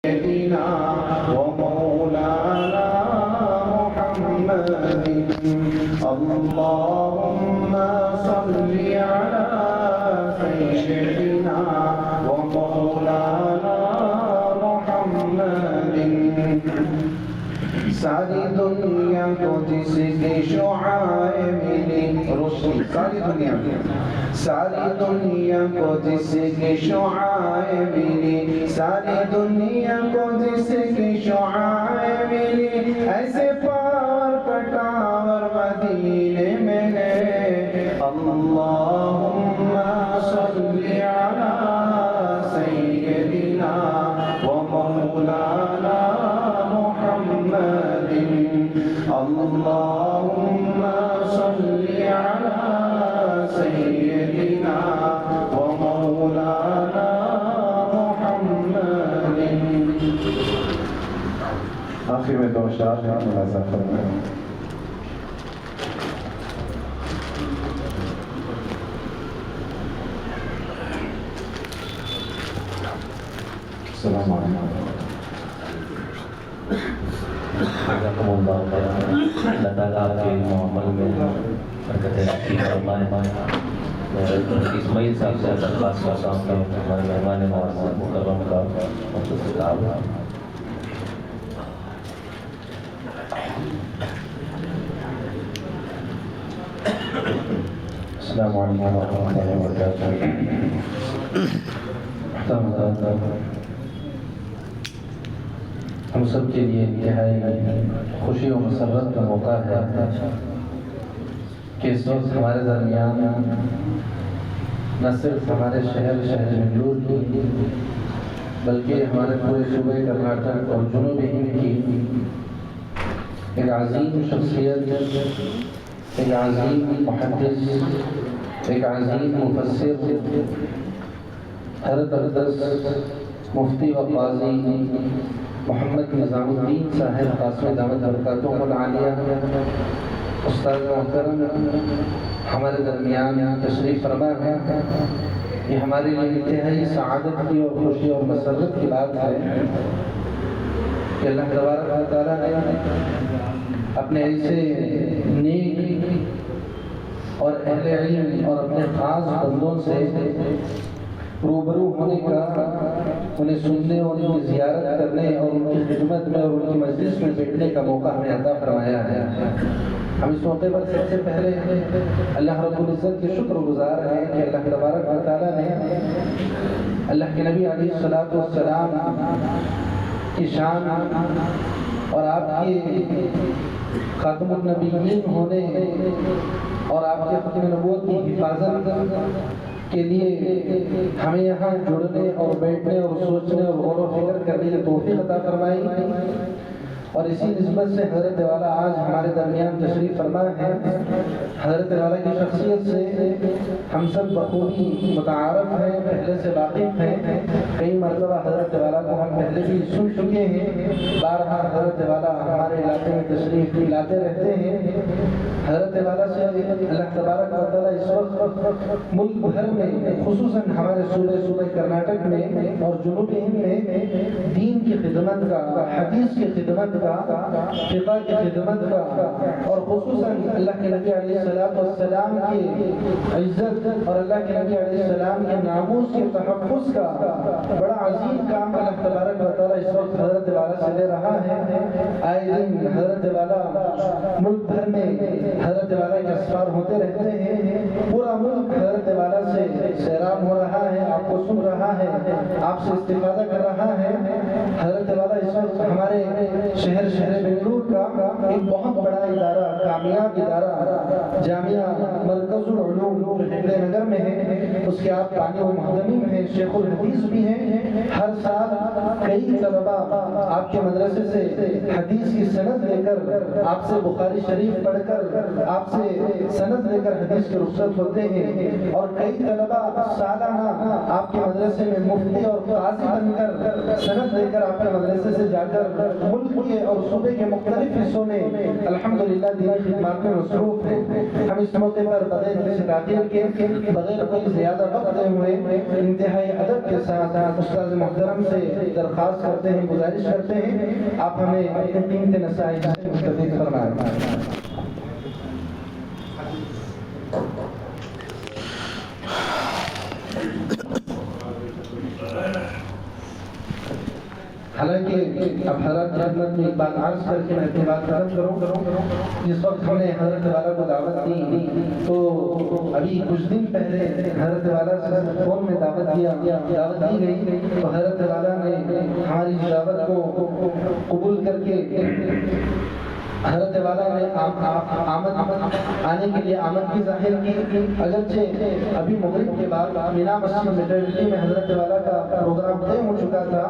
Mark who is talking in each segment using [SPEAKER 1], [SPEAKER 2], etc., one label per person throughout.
[SPEAKER 1] سيدنا ومولانا محمد اللهم صل على سيدنا ومولانا محمد ساری دنیا کو جس کے شعاع ملی رسول ساری دنیا کو جس کے شعاع ملی ساری دنیا کو جس کے شعاع ملی ایسے پار کٹاور مدینے میں ہے اللہم صلی علی سیدنا ومولانا محمد اللہم صلی علی سیدنا ومولانا محمد آخر میں دو اشعار ملاحظہ فرمائیں السلام علیکم
[SPEAKER 2] اللہ تعالیٰ آپ کے معامل میں برکت عطا فرمائے اسماعیل صاحب سے درخواست کرتا ہوں کہ ہمارے مہمان معزز مکرم کا مختصر کتاب السلام علیکم ورحمۃ اللہ وبرکاتہ ہم سب کے لیے انتہائی خوشی و مسرت کا موقع ہے کہ اس وقت ہمارے درمیان نہ صرف ہمارے شہر بنگلور کی بلکہ ہمارے پورے صوبے کرناٹک اور جنوبی ہند کی ایک عظیم شخصیت، ایک عظیم محدث، ایک عظیم مفسر حضرت اقدس مفتی و قاضی محمد نظام الدین صاحب قاسم دامت برکاتہم العالیہ استاد محترم ہمارے درمیان تشریف فرما ہے۔ یہ ہمارے لیے انتہائی سعادت کی اور خوشی اور مسرت کی بات ہے کہ اللہ تبارک و تعالیٰ نے اپنے ایسے نیک اور اہل علم اور اپنے خاص بندوں سے روبرو ہونے کا، انہیں سننے اور ان کی زیارت کرنے اور ان کی خدمت میں اور ان کی مجلس میں بیٹھنے کا موقع ہمیں عطا فرمایا ہے۔ ہم اس موقع پر سب سے پہلے اللہ رب العزت کے شکر گزار ہیں کہ اللہ تبارک و تعالیٰ نے اللہ کے نبی علیہ السلام کی شان اور آپ کے خاتم النبیین ہونے اور آپ کے ختم نبوت کی حفاظت کے لیے ہمیں یہاں جڑنے اور بیٹھنے اور سوچنے اور غور و فکر کرنے کی توفیق عطا فرمائی، اور اسی نسبت سے حضرت والا آج ہمارے درمیان تشریف فرما ہے۔ حضرت والا کی شخصیت سے ہم سب بخوبی متعارف ہیں، پہلے سے واقف ہیں، کئی مرتبہ حضرت والا کو ہم پہلے بھی سن چکے ہیں، بارہا حضرت والا ہمارے علاقے میں تشریف لاتے رہتے ہیں۔ حضرت والا سے اللہ تبارک و تعالیٰ اس وقت ملک بھر میں خصوصاً ہمارے صوبے کرناٹک میں اور جنوبی ہند میں دین کی خدمت کا، حدیث کی خدمت کا، فقہ کی خدمت کا، اور خصوصاً اللہ کے نبی علیہ السلام کی عزت اور اللہ کے نبی علیہ السلام کے ناموس کے تحفظ کا بڑا عظیم کام اللہ تبارک و تعالیٰ اس وقت حضرت والا سے لے رہا ہے۔ آئے دن حضرت والا ملک بھر میں حضرت والا کے اسفار ہوتے رہتے ہیں، پورا ملک حضرت والا سے سیراب ہو رہا ہے، آپ کو سن رہا ہے، آپ سے استفادہ کر رہا ہے۔ حضرت والا اس وقت ہمارے شہر بنگلور کا ایک بہت بڑا ادارہ، کامیاب ادارہ جامعہ مرکز العلوم جو ہنڈے نگر میں ہے، اس کے آپ بانی و محتمم ہیں، شیخ الحدیث بھی ہیں۔ ہر سال کئی طلبہ آپ کے مدرسے سے حدیث کی سند لے کر، آپ سے بخاری شریف پڑھ کر، آپ سے سند لے کر حدیث کے رخصت ہوتے ہیں، اور کئی طلبہ سالانہ آپ کے مدرسے میں مفتی اور قاضی بن کر سند لے کر آپ کے مدرسے سے جا کر ملک کے اور صوبے کے مختلف حصوں میں الحمدللہ دینی خدمات میں مصروف ہیں۔ ہم اس موقع پر بغیر کسی تاخیر کے، بغیر کوئی زیادہ وقت دے ہوئے، انتہائی ادب کے ساتھ استاد محترم سے درخواست کرتے ہیں، گزارش کرتے ہیں، آپ ہمیں اپنے قیمتی نصائح سے مستفید فرمائیں۔ حالانکہ اب حضرت کی خدمت میں ایک بات عرض کر کے میں اپنی بات ختم کروں، جس وقت ہم نے حضرت والا کو دعوت دی تو ابھی کچھ دن پہلے حضرت والا سے فون میں دعوت دی گئی، تو حضرت والا نے ہماری دعوت کو قبول کر کے حضرت والا نے آنے کے لیے آمد کی ظاہر کی۔ اگرچہ ابھی مغرب کے بعد مینا مسجد میٹرنٹی میں حضرت والا کا پروگرام طے ہو چکا تھا،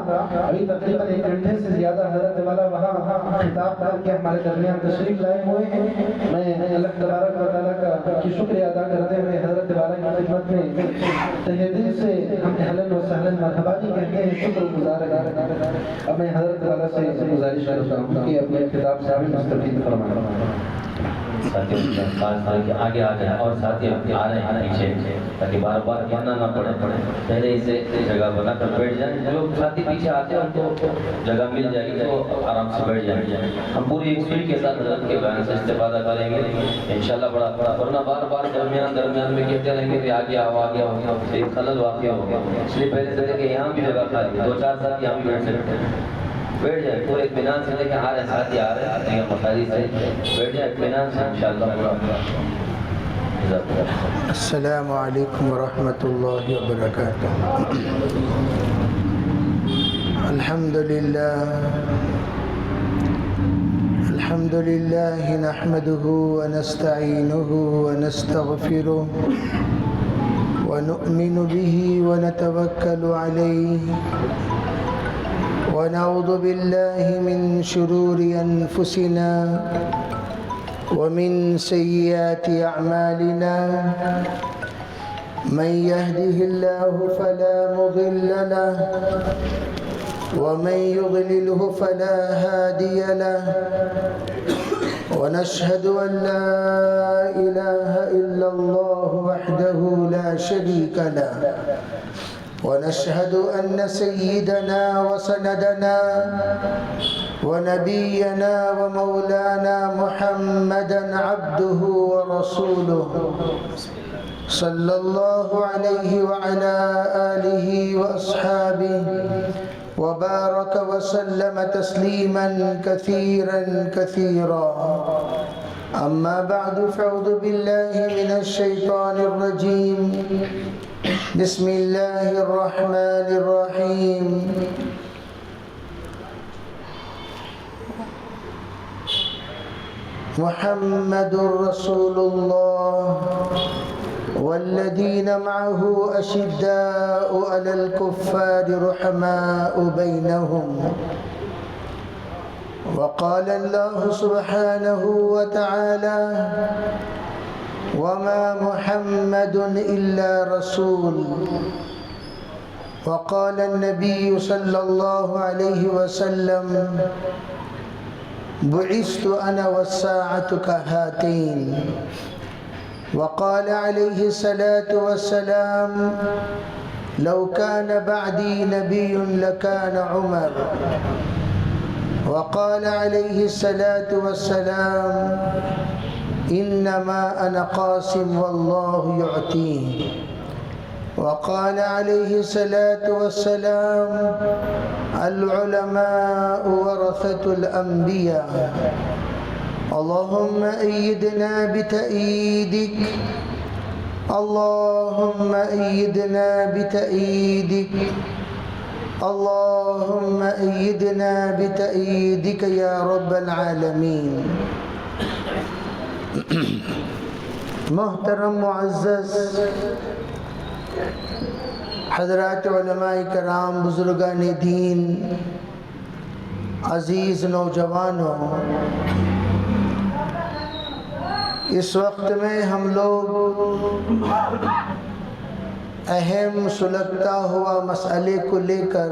[SPEAKER 2] ابھی تقریباً 1 گھنٹے سے زیادہ حضرت والا وہاں خطاب کر کے ہمارے درمیان تشریف لائے ہوئے ہیں۔ میں اللہ تبارک و تعالیٰ کا شکریہ ادا کرتے ہوئے حضرت والا کی خدمت میں تہہ دل سے ہم اہلاً و سہلاً مرحبا بھی کہتے ہیں، شکر گزار ہیں۔ اب میں حضرت والا سے گزارش کرتا ہوں کہ اپنے خطاب سے ہمیں مستفید
[SPEAKER 3] ساتھی آگے آ جائیں اور ساتھی آ رہے ہیں پیچھے، تاکہ بار بار کہنا نہ پڑے، پہلے ہی سے جگہ بنا کر بیٹھ جائیں۔ جو ساتھی پیچھے آتے ہیں ان کو جگہ مل جائے گی تو آرام سے بیٹھ جائیں۔ ہم پوری ایک سپیڈ کے ساتھ حضرت کے بیان سے استفادہ کریں گے انشاءاللہ بڑا، ورنہ بار بار درمیان میں کہتے رہیں گے کہ آگے آؤ آگے آؤ، ایک خلل واقع ہوگا۔ اس لیے پہلے سے کہ یہاں بھی جگہ خالی ہے، 2-4 ساتھی یہاں بھی بیٹھ سکتے ہیں، بیٹھ جائے پورے اطمینان سے، کہ آ رہے ساتھی آ رہے ہیں مخاری سے، بیٹھ جائے اطمینان سے انشاءاللہ پورا۔
[SPEAKER 4] السلام علیکم ورحمۃ اللہ وبرکاتہ۔ الحمد للہ نحمده ونستعینه ونستغفره ونؤمن به ونتوکل علیہ ونعوذ باللہ من شرور انفسنا ومن سیئات اعمالنا، من يهده الله فلا مضل له ومن يضلله فلا هادي له، ونشهد أن لا إله إلا الله وحده لا شريك له، ونشهد أن سيدنا وسندنا ونبينا ومولانا محمدا عبده ورسوله صلى الله عليه وعلى آله وأصحابه وبارك وسلم تسليما كثيرا كثيرا، أما بعد فأعوذ بالله من الشيطان الرجيم، بسم الله الرحمن الرحيم، محمد رسول الله والذين معه أشداء على الكفار رحماء بينهم، وقال الله سبحانه وتعالى وما محمد إلا رسول، وقال النبي صلى الله عليه وسلم بعثت أنا والساعة كهاتين، وقال عليه الصلاة والسلام لو كان بعدي نبي لكان عمر، وقال عليه الصلاة والسلام إنما أنا قاسم والله يعطيه، وقال عليه الصلاة والسلام العلماء ورثة الأنبياء، اللهم أيدنا بتأييدك، اللهم أيدنا بتأييدك، اللهم أيدنا بتأييدك يا رب العالمين۔ محترم معزز حضرات علماء کرام، بزرگان دین، عزیز نوجوانوں، اس وقت میں ہم لوگ اہم سلگتا ہوا مسئلے کو لے کر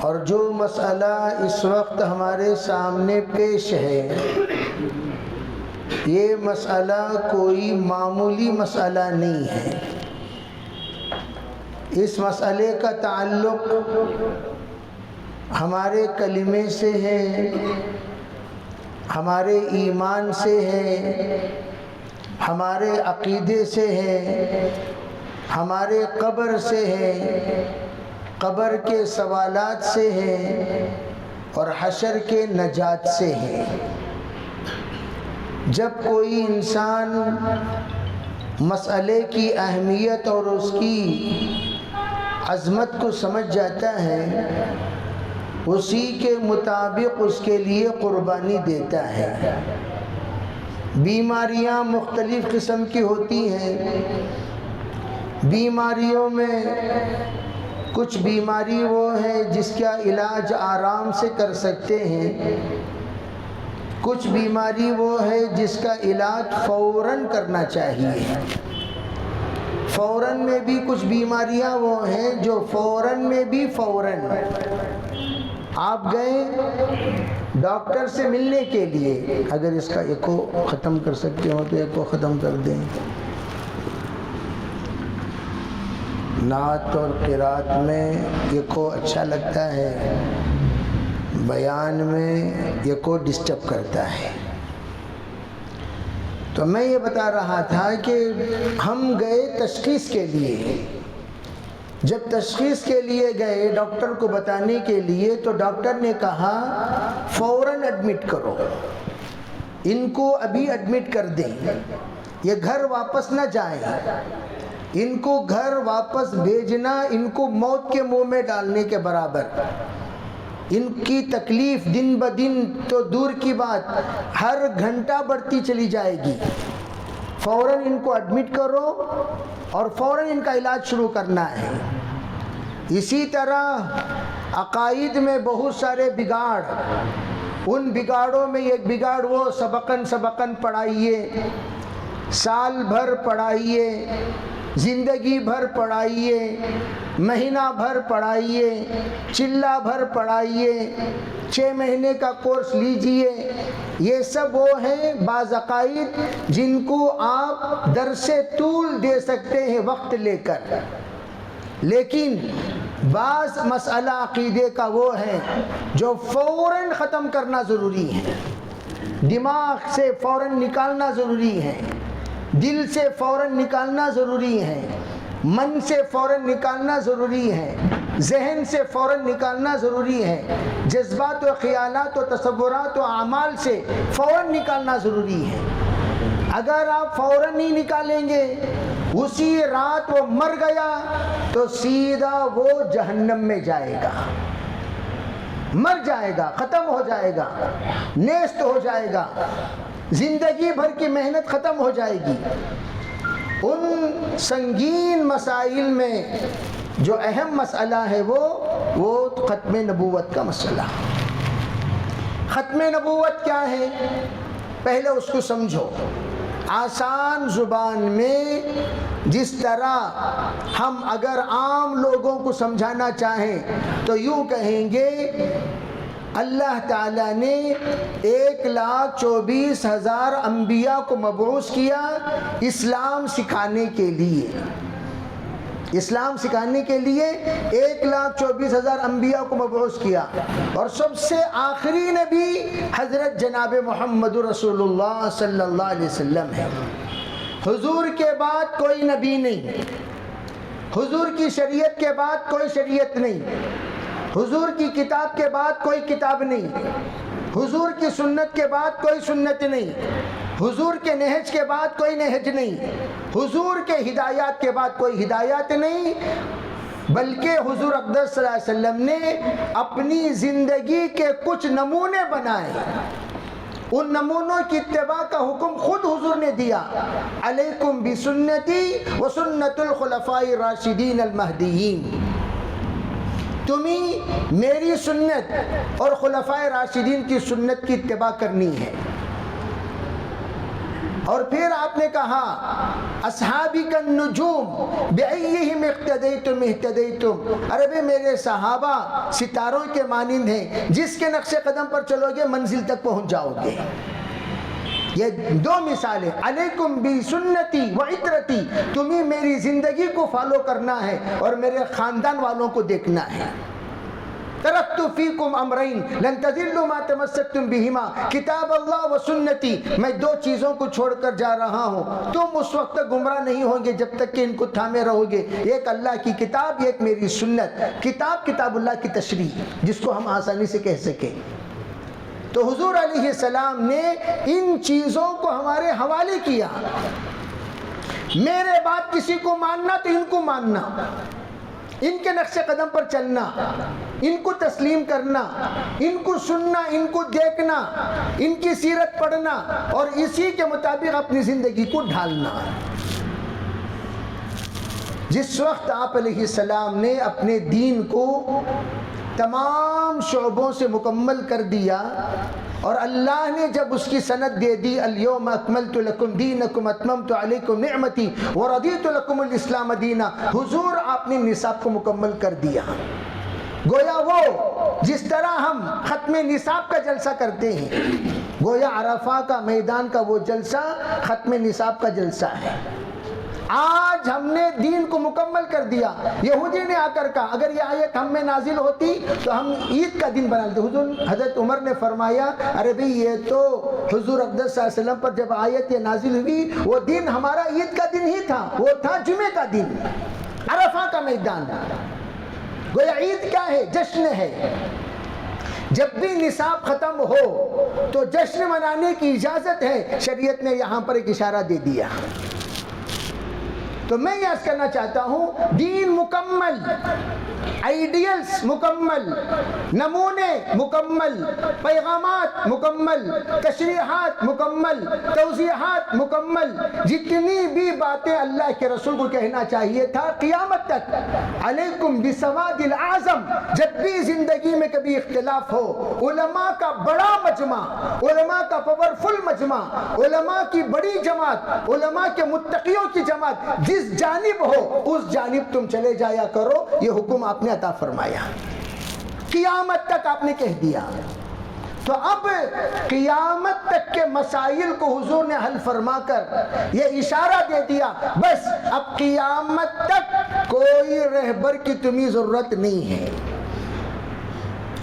[SPEAKER 4] اور جو مسئلہ اس وقت ہمارے سامنے پیش ہے یہ مسئلہ کوئی معمولی مسئلہ نہیں ہے. اس مسئلے کا تعلق ہمارے کلمے سے ہے، ہمارے ایمان سے ہے، ہمارے عقیدے سے ہے، ہمارے قبر سے ہے، قبر کے سوالات سے ہے اور حشر کے نجات سے ہے. جب کوئی انسان مسئلے کی اہمیت اور اس کی عظمت کو سمجھ جاتا ہے اسی کے مطابق اس کے لیے قربانی دیتا ہے. بیماریاں مختلف قسم کی ہوتی ہیں. بیماریوں میں کچھ بیماری وہ ہے جس کا علاج آرام سے کر سکتے ہیں، کچھ بیماری وہ ہے جس کا علاج فوراً کرنا چاہیے. فوراً میں بھی کچھ بیماریاں وہ ہیں جو فوراً میں بھی فوراً. آپ گئے ڈاکٹر سے ملنے کے لیے، اگر اس کا ایکو ختم کر سکتے ہو تو ایکو ختم کر دیں. نعت اور قرات میں ایکو اچھا لگتا ہے، بیان میں ایکو ڈسٹرب کرتا ہے. تو میں یہ بتا رہا تھا کہ ہم گئے تشخیص کے لیے. جب تشخیص کے لیے گئے ڈاکٹر کو بتانے کے لیے تو ڈاکٹر نے کہا فوراً ایڈمٹ کرو، ان کو ابھی ایڈمٹ کر دیں، یہ گھر واپس نہ جائیں. ان کو گھر واپس بھیجنا ان کو موت کے منہ میں ڈالنے کے برابر. ان کی تکلیف دن بدن تو دور کی بات ہر گھنٹہ بڑھتی چلی جائے گی. فوراً ان کو ایڈمٹ کرو اور فوراً ان کا علاج شروع کرنا ہے. اسی طرح عقائد میں بہت سارے بگاڑ، ان بگاڑوں میں ایک بگاڑ وہ سبقاً پڑھائیے، سال بھر پڑھائیے، زندگی بھر پڑھائیے، مہینہ بھر پڑھائیے، چلہ بھر پڑھائیے، 6 مہینے کا کورس لیجئے. یہ سب وہ ہیں بعض عقائد جن کو آپ درس طول دے سکتے ہیں وقت لے کر، لیکن بعض مسئلہ عقیدے کا وہ ہے جو فوراً ختم کرنا ضروری ہے. دماغ سے فوراً نکالنا ضروری ہے، دل سے فوراً نکالنا ضروری ہے، من سے فوراً نکالنا ضروری ہے، ذہن سے فوراً نکالنا ضروری ہے، جذبات و خیالات و تصورات و اعمال سے فوراً نکالنا ضروری ہے. اگر آپ فوراً نہیں نکالیں گے، اسی رات وہ مر گیا تو سیدھا وہ جہنم میں جائے گا، مر جائے گا، ختم ہو جائے گا، نیست ہو جائے گا، زندگی بھر کی محنت ختم ہو جائے گی. ان سنگین مسائل میں جو اہم مسئلہ ہے وہ ختم نبوت کا مسئلہ. ختم نبوت کیا ہے پہلے اس کو سمجھو. آسان زبان میں جس طرح ہم اگر عام لوگوں کو سمجھانا چاہیں تو یوں کہیں گے اللہ تعالیٰ نے 1,24,000 انبیاء کو مبعوث کیا اسلام سکھانے کے لیے. اسلام سکھانے کے لیے 1,24,000 انبیاء کو مبعوث کیا، اور سب سے آخری نبی حضرت جناب محمد رسول اللہ صلی اللہ علیہ وسلم ہے. حضور کے بعد کوئی نبی نہیں، حضور کی شریعت کے بعد کوئی شریعت نہیں، حضور کی کتاب کے بعد کوئی کتاب نہیں، حضور کی سنت کے بعد کوئی سنت نہیں، حضور کے نہج کے بعد کوئی نہج نہیں، حضور کے ہدایات کے بعد کوئی ہدایات نہیں، بلکہ حضور اقدس صلی اللہ علیہ وسلم نے اپنی زندگی کے کچھ نمونے بنائے. ان نمونوں کی اتباع کا حکم خود حضور نے دیا. علیکم بسنتی وسنت الخلفاء الراشدین المہدیین، تمہیں میری سنت اور خلفائے راشدین کی سنت کی اتباع کرنی ہے. اور پھر آپ نے کہا اصحابی کا نجوم بأیہم اقتدیتم اہتدیتم، عرب میرے صحابہ ستاروں کے مانند ہیں، جس کے نقش قدم پر چلو گے منزل تک پہنچ جاؤ گے۔ یہ دو مثالیں، علیکم بی سنتی و عطرتی، تمہیں میری زندگی کو فالو کرنا ہے اور میرے خاندان والوں کو دیکھنا ہے۔ ترکت فیکم امرین لن تضلوا ما تمسکتم بہما، کتاب اللہ و سنتی، میں دو چیزوں کو چھوڑ کر جا رہا ہوں، تم اس وقت تک گمراہ نہیں ہوں گے جب تک کہ ان کو تھامے رہو گے، ایک اللہ کی کتاب، ایک میری سنت۔ کتاب اللہ کی تشریح، جس کو ہم آسانی سے کہہ سکیں۔ تو حضور علیہ السلام نے ان چیزوں کو ہمارے حوالے کیا۔ میرے بات کسی کو ماننا تو ان کو ماننا، ان کے نقش قدم پر چلنا، ان کو تسلیم کرنا، ان کو سننا، ان کو دیکھنا، ان کی سیرت پڑھنا اور اسی کے مطابق اپنی زندگی کو ڈھالنا۔ جس وقت آپ علیہ السلام نے اپنے دین کو تمام شعبوں سے مکمل کر دیا اور اللہ نے جب اس کی سند دے دی، الیوم اکملت لکم دینکم اتممت علیکم نعمتی ورضیت لکم الاسلام دینا، حضور آپ نے نصاب کو مکمل کر دیا۔ گویا وہ جس طرح ہم ختم نصاب کا جلسہ کرتے ہیں، گویا عرفہ کا میدان کا وہ جلسہ ختم نصاب کا جلسہ ہے۔ آج ہم نے دین کو مکمل کر دیا۔ یہودی نے آ کر کہا اگر یہ آیت ہم میں نازل ہوتی تو ہم عید کا دن بنا لیتے۔ حضرت عمر نے فرمایا ارے بھئی یہ تو حضور اقدس صلی اللہ علیہ وسلم پر جب آیت یہ نازل ہوئی وہ دن ہمارا عید کا دن ہی تھا، وہ تھا جمعہ کا دن، عرفہ کا میدان۔ گویا عید کیا ہے؟ جشن ہے۔ جب بھی نصاب ختم ہو تو جشن منانے کی اجازت ہے، شریعت نے یہاں پر ایک اشارہ دے دیا۔ تو میں یہ عرض کرنا چاہتا ہوں دین مکمل، آئیڈیلز مکمل، نمونے مکمل، پیغامات مکمل، تشریحات مکمل، توضیحات مکمل، جتنی بھی باتیں اللہ کے رسول کو کہنا چاہیے تھا قیامت تک۔ علیکم بسواد العظم، جب بھی زندگی میں کبھی اختلاف ہو، علماء کا بڑا مجمع، علماء کا پاورفل مجمع، علماء کی بڑی جماعت، علماء کے متقیوں کی جماعت جس جانب ہو اس جانب تم چلے جایا کرو، یہ حکم آپ نے عطا فرمایا، قیامت تک آپ نے کہہ دیا۔ تو اب قیامت تک کے مسائل کو حضور نے حل فرما کر یہ اشارہ دے دیا، بس اب قیامت تک کوئی رہبر کی تمہیں ضرورت نہیں ہے۔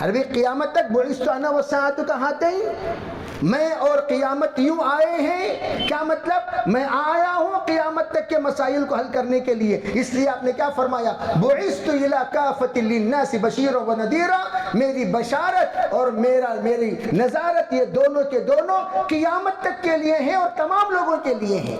[SPEAKER 4] عربی قیامت تک بعثت انا والساعة كهاتین، میں اور قیامت یوں آئے ہیں، کیا مطلب؟ میں آیا ہوں قیامت تک کے مسائل کو حل کرنے کے لیے۔ اس لیے آپ نے کیا فرمایا؟ بعثت الی کافۃ للناس بشیرا ونذیرا، میری بشارت اور میری نذارت یہ دونوں کے دونوں قیامت تک کے لیے ہیں اور تمام لوگوں کے لیے ہیں،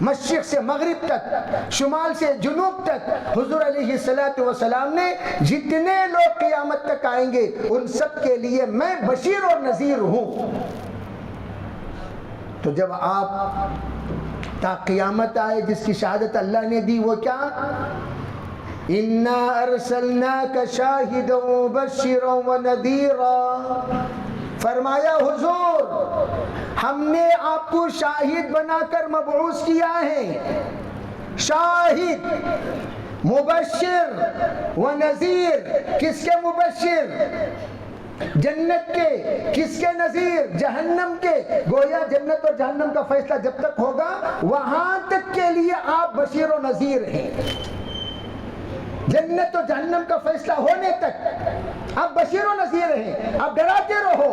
[SPEAKER 4] مشرق سے مغرب تک، شمال سے جنوب تک۔ حضور علیہ السلام نے جتنے لوگ قیامت تک آئیں گے ان سب کے لیے میں بشیر اور نذیر ہوں۔ تو جب آپ تا قیامت آئے جس کی شہادت اللہ نے دی وہ کیا؟ اِنَّا أَرْسَلْنَاكَ شَاهِدًا وَمُبَشِّرًا وَنَذِيرًا، فرمایا حضور ہم نے آپ کو شاہد بنا کر مبعوث کیا ہے، شاہد، مبشر و نذیر۔ کس کے مبشر؟ جنت کے۔ کس کے نذیر؟ جہنم کے۔ گویا جنت اور جہنم کا فیصلہ جب تک ہوگا وہاں تک کے لیے آپ بشیر و نذیر ہیں، جنت و جہنم کا فیصلہ ہونے تک آپ بشیر و نذیر ہیں۔ آپ ڈراتے رہو،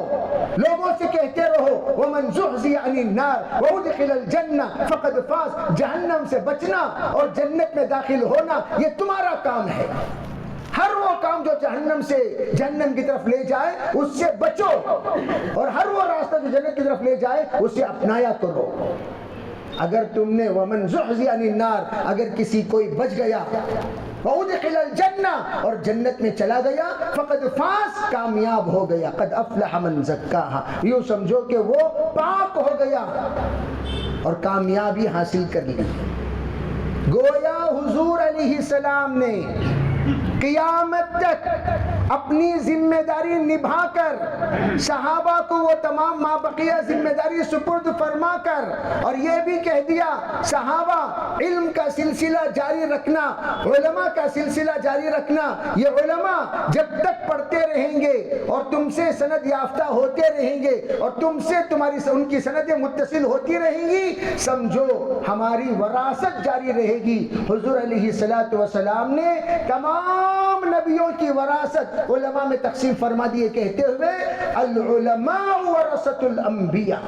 [SPEAKER 4] لوگوں سے کہتے رہو وَمَنْ زُحْزِحَ عَنِ النَّارِ وَأُدْخِلَ الْجَنَّةَ فَقَدْ فَازَ، جہنم سے بچنا اور جنت میں داخل ہونا یہ تمہارا کام ہے۔ ہر وہ کام جو جہنم سے جہنم کی طرف لے جائے اس سے بچو، اور ہر وہ راستہ جو جنت کی طرف لے جائے اسے اپنایا کرو۔ اگر تم نے وَمَنْ زُحْزِحَ عَنِ النَّارِ، اگر کسی کوئی بچ گیا، وَأُدْخِلَ الْجَنَّةَ، اور جنت میں چلا گیا، فَقَدْ فَازَ، کامیاب ہو گیا، قَدْ أَفْلَحَ مَنْ زَكَّاهَا، یوں سمجھو کہ وہ پاک ہو گیا اور کامیابی حاصل کر لی۔ گویا حضور علیہ السلام نے قیامت تک اپنی ذمہ داری نبھا کر صحابہ کو وہ تمام مابقیہ ذمہ داری سپرد فرما کر اور یہ بھی کہہ دیا صحابہ علم کا سلسلہ جاری رکھنا، علماء کا سلسلہ جاری رکھنا، یہ علماء جب تک پڑھتے رہیں گے اور تم سے سند یافتہ ہوتے رہیں گے اور تم سے ان کی سندیں متصل ہوتی رہیں گی، سمجھو ہماری وراثت جاری رہے گی۔ حضور علیہ السلام نے تمام نبیوں کی وراثت علماء میں تقسیم فرما دیے کہتے ہوئے العلماء ورثۃ الانبیاء،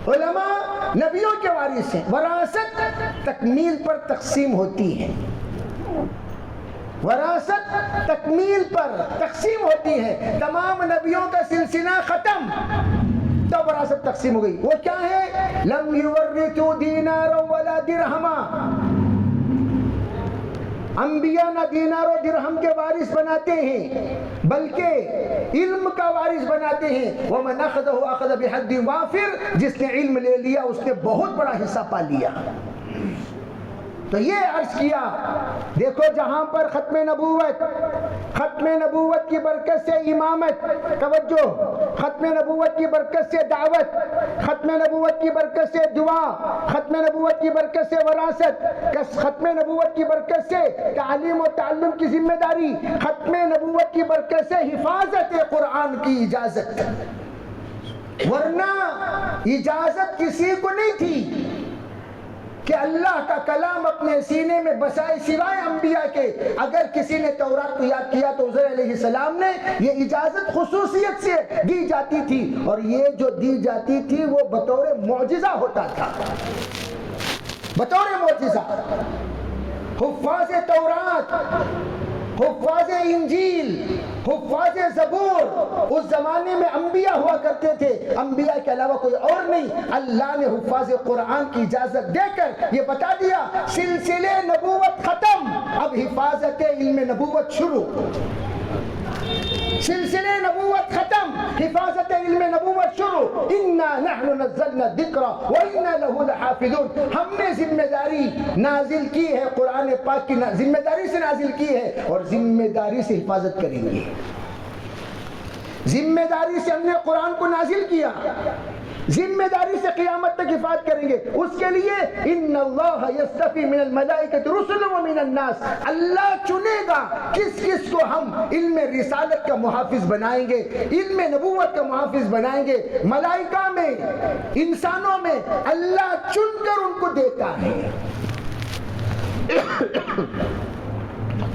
[SPEAKER 4] علماء نبیوں کے وارث ہیں، وراثت تکمیل پر تقسیم ہوتی ہے، وراثت تکمیل پر تقسیم ہوتی ہے۔ تمام نبیوں کا سلسلہ ختم تو وراثت تقسیم ہو گئی، وہ کیا ہے؟ لم یورثوا دینارا ولا درہما، انبیاء نہ دینار و درہم کے وارث بناتے ہیں بلکہ علم کا وارث بناتے ہیں۔ وَمَنْ أَخَذَهُ أَخَذَ بِحَدٍّ وَافِرٍ، جس نے علم لے لیا اس نے بہت بڑا حصہ پا لیا۔ تو یہ عرض کیا، دیکھو جہاں پر ختم نبوت کی برکت سے امامت، توجہ، ختم نبوت کی برکت سے دعوت، ختم نبوت کی برکت سے دعا، ختم نبوت کی برکت سے وراثت، ختم نبوت کی برکت سے تعلیم و تعلم کی ذمہ داری، ختم نبوت کی برکت سے حفاظت قرآن کی اجازت، ورنہ اجازت کسی کو نہیں تھی کہ اللہ کا کلام اپنے سینے میں بسائے سوائے انبیاء کے۔ اگر کسی نے تورات کو یاد کیا تو عزیر علیہ السلام نے یہ اجازت خصوصیت سے دی جاتی تھی، اور یہ جو دی جاتی تھی وہ بطور معجزہ ہوتا تھا، بطور معجزہ۔ حفاظ تورات، حفاظ انجیل، حفاظ زبور اس زمانے میں انبیاء ہوا کرتے تھے، انبیاء کے علاوہ کوئی اور نہیں۔ اللہ نے حفاظ قرآن کی اجازت دے کر یہ بتا دیا سلسلے نبوت ختم، اب حفاظت علم نبوت شروع، سلسلے نبوت ختم، حفاظت علم نبوت شروع۔ انا نحن نزلنا الذکر وانا له لحافظون، ہم نے ذمہ داری نازل کی ہے، قرآن پاک کی ذمہ داری سے نازل کی ہے اور ذمہ داری سے حفاظت کریں گے۔ ذمہ داری سے ہم نے قرآن کو نازل کیا، ذمہ داری سے قیامت تک حفاظت کریں گے۔ اس کے لیے ان اللہ یصطفی من الملائکۃ رسلا ومن الناس، اللہ چنے گا کس کس کو ہم علم رسالت کا محافظ بنائیں گے، علم نبوت کا محافظ بنائیں گے۔ ملائکہ میں، انسانوں میں اللہ چن کر ان کو دیتا ہے۔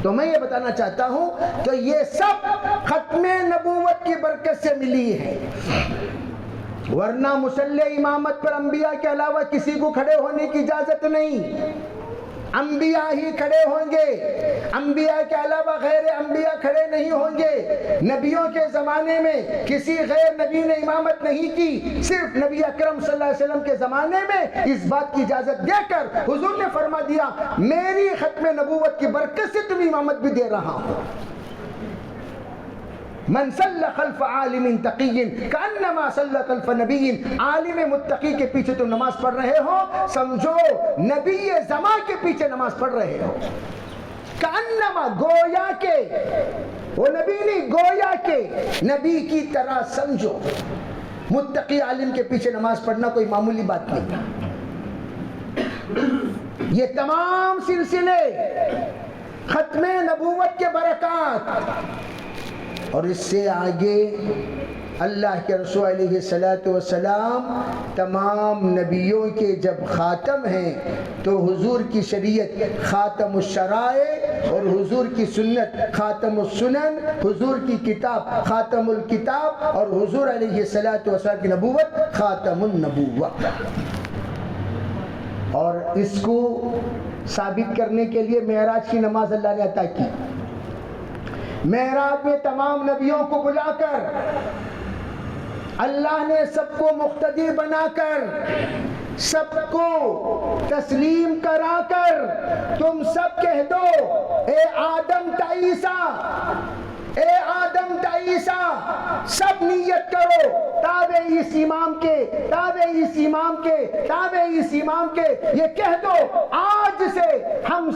[SPEAKER 4] تو میں یہ بتانا چاہتا ہوں کہ یہ سب ختم نبوت کی برکت سے ملی ہے، ورنہ مصلی امامت پر انبیاء کے علاوہ کسی کو کھڑے ہونے کی اجازت نہیں، انبیاء ہی کھڑے ہوں گے، انبیاء کے علاوہ غیر انبیاء کھڑے نہیں ہوں گے۔ نبیوں کے زمانے میں کسی غیر نبی نے امامت نہیں کی، صرف نبی اکرم صلی اللہ علیہ وسلم کے زمانے میں اس بات کی اجازت دے کر حضور نے فرما دیا میری ختم نبوت کی برکت سے تم امامت بھی دے رہا ہوں۔ من صلی خلف عالم تقی کانما صلی خلف نبی، عالم متقی کے پیچھے تم نماز پڑھ رہے ہو، سمجھو نبی زمان کے پیچھے نماز پڑھ رہے ہو۔ کانما، گویا کے، وہ نبی نہیں، گویا کے نبی کی طرح سمجھو۔ متقی عالم کے پیچھے نماز پڑھنا کوئی معمولی بات نہیں۔ یہ تمام سلسلے ختم نبوت کے برکات، اور اس سے آگے اللہ کے رسول علیہ السلام تمام نبیوں کے جب خاتم ہیں تو حضور کی شریعت خاتم الشرائع اور حضور کی سنت خاتم السنن، حضور کی کتاب خاتم الکتاب اور حضور علیہ السلام کی نبوت خاتم النبوت۔ اور اس کو ثابت کرنے کے لیے معراج کی نماز اللہ نے عطا کی۔ معراج میں تمام نبیوں کو بلا کر اللہ نے سب کو مقتدی بنا کر، سب کو تسلیم کرا کر تم سب کہہ دو اے آدم تا عیسیٰ، اے آدم تا عیسیٰ، سب نیت کرو تابع اس امام کے، تابع اس امام کے، تابع اس امام کے۔ یہ کہہ دو آج آج سے ہم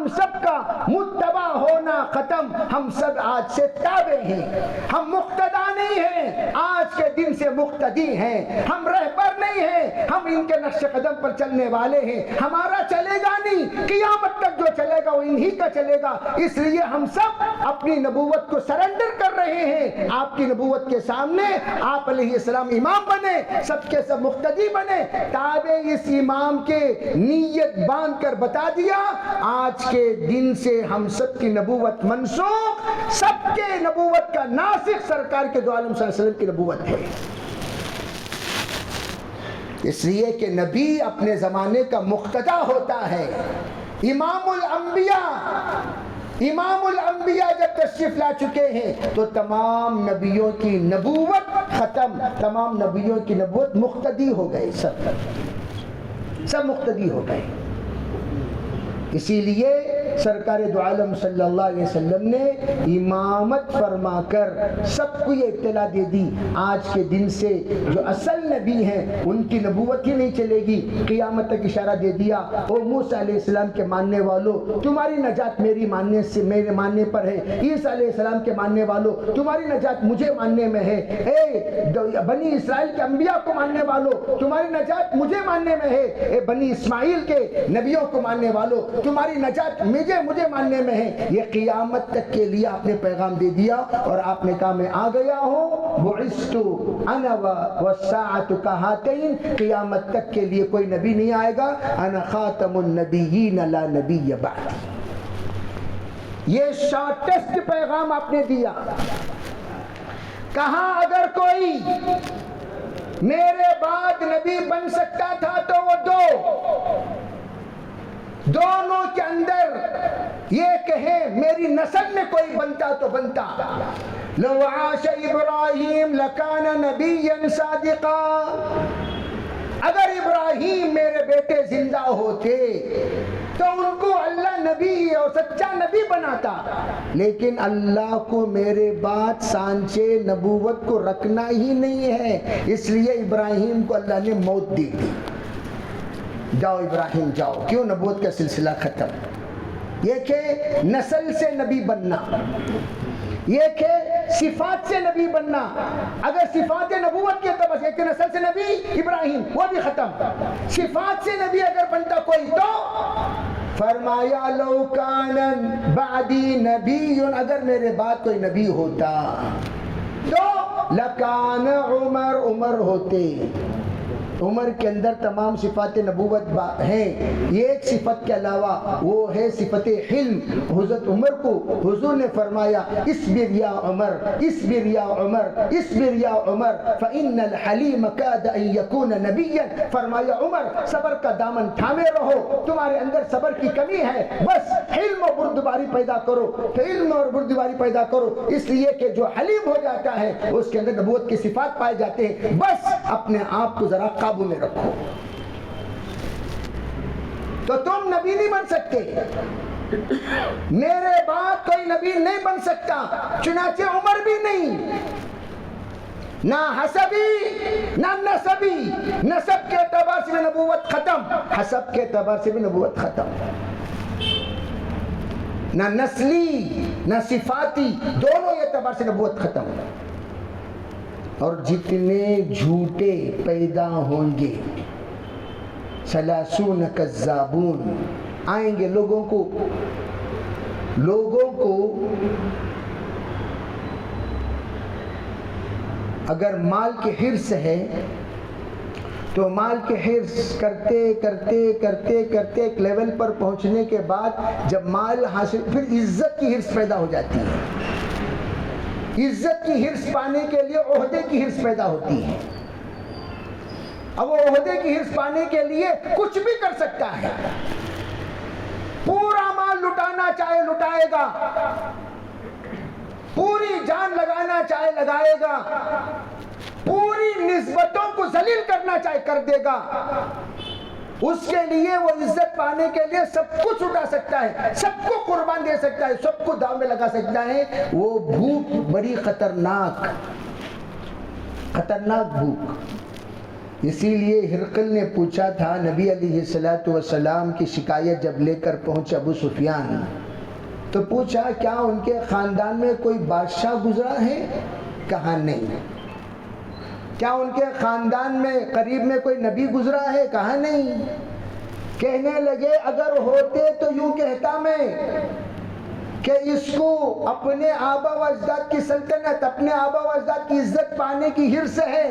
[SPEAKER 4] سب کا متبع ہونا ختم، ہم سب آج سے تابع ہیں، ہم مقتدا نہیں ہیں، آج کے دن سے مقتدی ہیں، ہم رہبر نہیں ہیں، ہم ان کے نقش قدم پر چلنے والے ہیں، ہمارا چلے گا نہیں، قیامت تک جو چلے گا وہ انہی کا چلے گا۔ اس لیے ہم سب اپنی نبوت کو سرنڈر کر رہے ہیں آپ کی نبوت کے سامنے۔ آپ علیہ السلام امام بنے، سب کے سب مقتدی بنے، تابع اس امام کے نیت باندھ کر بتا دیا آج کے دن سے ہم سب کی نبوت منسوخ، سب کے نبوت کا ناسخ سرکار کے دو عالم صلی اللہ علیہ وسلم کی نبوت ہے۔ اس لیے کہ نبی اپنے زمانے کا مقتدا ہوتا ہے، امام الانبیاء جب تشریف لا چکے ہیں تو تمام نبیوں کی نبوت ختم، تمام نبیوں کی نبوت مقتدی ہو گئے، سب مقتدی ہو گئے۔ اسی لیے سرکار دو عالم صلی اللہ علیہ وسلم نے امامت فرما کر سب کو یہ اطلاع دے دی آج کے دن سے جو اصل نبی ہیں ان کی نبوت ہی نہیں چلے گی۔ قیامت تک اشارہ دے دیا، او موسیٰ علیہ السلام کے ماننے والوں تمہاری نجات میرے ماننے پر ہے، عیسیٰ علیہ السلام کے ماننے والوں تمہاری نجات مجھے ماننے میں ہے، اے بنی اسرائیل کے انبیاء کو ماننے والوں تمہاری نجات مجھے ماننے میں ہے، اے بنی اسماعیل کے نبیوں کو ماننے والوں تمہاری نجات مجھے ماننے میں ہے۔ یہ قیامت تک کے لیے آپ نے پیغام دے دیا اور آپ نے کہا میں آ گیا ہوں، بعثت انا والساعۃ کہاتین، قیامت تک کے لیے کوئی نبی نہیں آئے گا، انا خاتم النبیین لا نبی بعد۔ یہ شارٹسٹ پیغام آپ نے دیا۔ کہا اگر کوئی میرے بعد نبی بن سکتا تھا تو وہ دونوں کے اندر یہ کہیں میری نسل میں کوئی بنتا تو بنتا، لو عاش ابراہیم لکان نبیا صادقا، اگر ابراہیم میرے بیٹے زندہ ہوتے تو ان کو اللہ نبی اور سچا نبی بناتا، لیکن اللہ کو میرے بعد سانچے نبوت کو رکھنا ہی نہیں ہے، اس لیے ابراہیم کو اللہ نے موت دے دی، جاؤ ابراہیم جاؤ، کیوں؟ نبوت کا سلسلہ ختم۔ یہ کہ نسل سے نبی بننا، یہ کہ صفات سے نبی بننا، اگر صفات نبوت کے اعتبار سے کہ نسل سے نبی ابراہیم وہ بھی ختم، صفات سے نبی اگر بنتا کوئی تو فرمایا لو کان بعدی نبی، اگر میرے بعد کوئی نبی ہوتا تو لکان عمر ہوتے، عمر کے اندر تمام صفات نبوت ہیں، یہ ایک صفت کے علاوہ وہ ہے صفت حلم۔ حضرت عمر کو حضور نے فرمایا اصبر یا عمر، اصبر یا عمر، اصبر یا عمر فإن الحلیم کاد ان یکون نبیا، فرمایا عمر صبر کا دامن تھامے رہو، تمہارے اندر صبر کی کمی ہے، بس حلم و بردباری پیدا کرو، علم اور بردباری پیدا کرو، اس لیے کہ جو حلیم ہو جاتا ہے اس کے اندر نبوت کی صفات پائے جاتے ہیں، بس اپنے آپ کو ذرا قابو میں رکھو، تو تم نبی نہیں بن سکتے، میرے بعد کوئی نبی نہیں بن سکتا، چنانچہ عمر بھی نہیں، نہ حسبی نہ نسبی، نسب کے اعتبار سے بھی نبوت ختم، حسب کے اعتبار سے بھی نبوت ختم، نہ نسلی نہ صفاتی، دونوں اعتبار سے نبوت ختم۔ اور جتنے جھوٹے پیدا ہوں گے، ثلاثون کذابون آئیں گے، لوگوں کو اگر مال کی حرص ہے تو مال کے حرص کرتے ایک لیول پر پہنچنے کے بعد جب مال حاصل، پھر عزت کی حرص پیدا ہو جاتی ہے، عزت کی حرص پانے کے لیے عہدے کی حرص پیدا ہوتی ہے، اب وہ عہدے کی حرص پانے کے لیے کچھ بھی کر سکتا ہے، پورا مال لٹانا چاہے لٹائے گا، پوری جان لگانا چاہے لگائے گا، پوری نسبتوں کو ذلیل کرنا چاہے کر دے گا، اس کے لیے وہ عزت پانے کے لیے سب کچھ اٹھا سکتا ہے، سب کو قربان دے سکتا ہے، سب کو داؤ میں لگا سکتا ہے۔ وہ بھوک بڑی خطرناک بھوک، اسی لیے ہرقل نے پوچھا تھا، نبی علیہ السلام کی شکایت جب لے کر پہنچے ابو سفیان تو پوچھا کیا ان کے خاندان میں کوئی بادشاہ گزرا ہے؟ کہا نہیں۔ کیا ان کے خاندان میں قریب میں کوئی نبی گزرا ہے؟ کہا نہیں۔ کہنے لگے اگر ہوتے تو یوں کہتا میں کہ اس کو اپنے آبا و اجداد کی سلطنت، اپنے آبا و اجداد کی عزت پانے کی حرص ہے،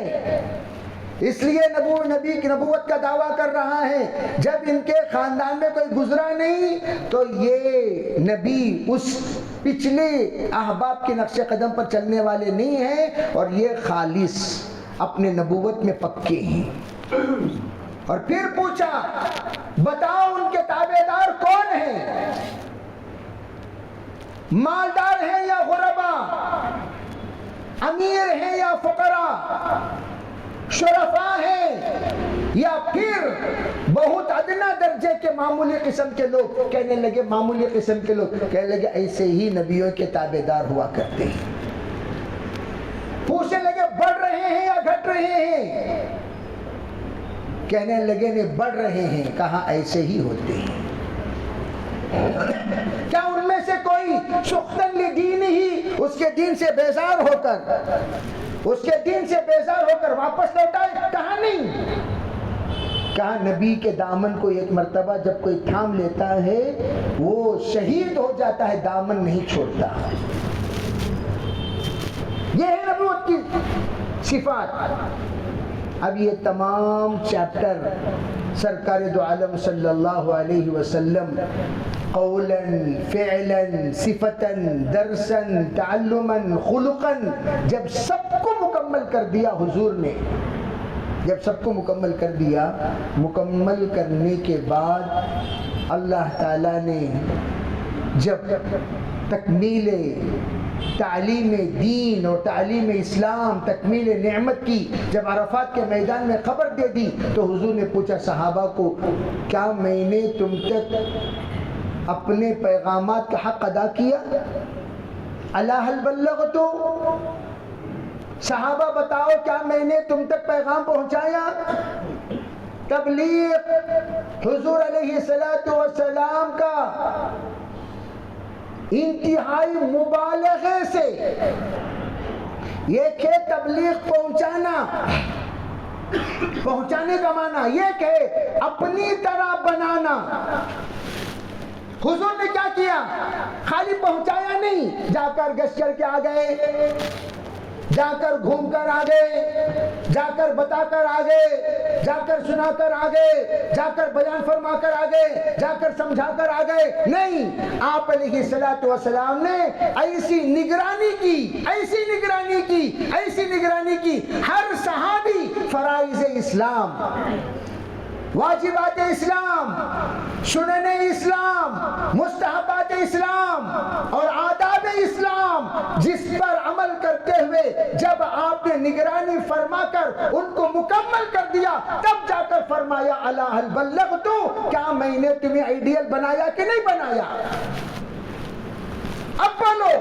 [SPEAKER 4] اس لیے نبوت کا دعویٰ کر رہا ہے۔ جب ان کے خاندان میں کوئی گزرا نہیں تو یہ نبی اس پچھلے احباب کے نقش قدم پر چلنے والے نہیں ہیں، اور یہ خالص اپنے نبوت میں پکے ہیں۔ اور پھر پوچھا بتاؤ ان کے تابع دار کون ہیں؟ مالدار ہیں یا غربا؟ امیر ہیں یا فقراء؟ شرفاء ہیں یا پھر بہت ادنا درجے کے معمولی قسم کے لوگ؟ کہنے لگے معمولی قسم کے لوگ۔ کہنے لگے ایسے ہی نبیوں کے تابع دار ہوا کرتے ہیں۔ پوچھنے لگے بڑھ رہے ہیں یا گھٹ رہے ہیں؟ کہنے لگے نہیں بڑھ رہے ہیں۔ کہا ایسے ہی ہوتے ہیں۔ کیا ان میں سے کوئی سختن لدین ہی اس کے دین سے بیزار ہو کر واپس لوٹا ہے؟ کہا نہیں۔ کہا نبی کے دامن کو ایک مرتبہ جب کوئی تھام لیتا ہے وہ شہید ہو جاتا ہے، دامن نہیں چھوڑتا۔ یہ ہے نبوت کی صفات۔ اب یہ تمام چیپٹر سرکار دو عالم صلی اللہ علیہ وسلم قولا فعلا صفتا درسا تعلما خلقا جب سب کو مکمل کر دیا حضور نے، جب سب کو مکمل کر دیا، مکمل کرنے کے بعد اللہ تعالیٰ نے جب تکمیل تعلیم دین اور تعلیم اسلام، تکمیل نعمت کی جب عرفات کے میدان میں خبر دے دی تو حضور نے پوچھا صحابہ کو کیا میں نے تم تک اپنے پیغامات کا حق ادا کیا؟ الا هل بلغت؟ صحابہ بتاؤ کیا میں نے تم تک پیغام پہنچایا؟ تبلیغ حضور علیہ السلام کا انتہائی مبالغے سے یہ کہ تبلیغ پہنچانے کا معنی یہ کہ اپنی طرح بنانا۔ حضور نے کیا کیا؟ خالی پہنچایا نہیں، جا کر گشت کر کے آ گئے، جا کر گھوم کر آ گئے، جا کر بتا کر آ گئے، جا کر سنا کر آ گئے، جا کر بیان فرما کر آ گئے، جا کر سمجھا کر آ گئے۔ نہیں، آپ علیہ السلام نے ایسی نگرانی کی ہر صحابی فرائض اسلام، واجبات اسلام، سنن اسلام، مستحبات اسلام اور آداب اسلام جس پر عمل کرتے ہوئے جب آپ نے نگرانی فرما کر ان کو مکمل کر دیا تب جا کر فرمایا الا هل بلغت؟ کیا میں نے تمہیں آئیڈیل بنایا کہ نہیں بنایا؟ اب بولو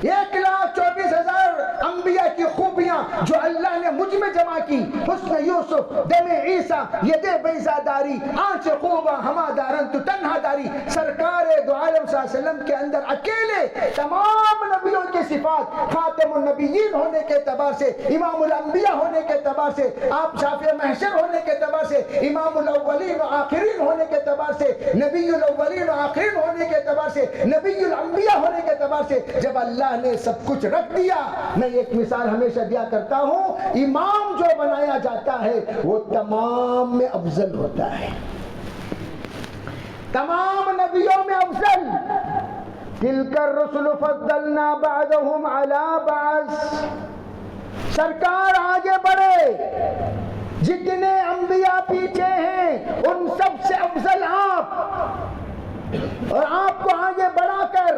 [SPEAKER 4] 1,24,000 انبیاء کی خوبیاں جو اللہ نے مجھ میں جمع کی، حسن یوسف، دم عیسیٰ، ید بیضا داری، آنچ خوبہ ہما دارن تو تنہا داری۔ سرکار دو عالم صلی اللہ علیہ وسلم کے اندر اکیلے تمام نبیوں کی صفات، خاتم النبیین ہونے کے اعتبار سے، امام الانبیاء ہونے کے اعتبار سے، آپ شافع محشر ہونے کے اعتبار سے، امام الاولین و آخرین ہونے کے اعتبار سے، نبی الاولین و آخرین ہونے کے اعتبار سے، نبی الانبیاء ہونے کے اعتبار سے، جب اللہ نے سب کچھ رکھ دیا، میں ایک مثال ہمیشہ دیا کرتا ہوں، امام جو بنایا جاتا ہے وہ تمام میں افضل ہوتا ہے، تمام نبیوں میں افضل۔ تلک الرسل فضلنا بعضهم على بعض۔ سرکار آگے بڑھے، جتنے انبیاء پیچھے ہیں ان سب سے افضل آپ، اور آپ کو آگے بڑھا کر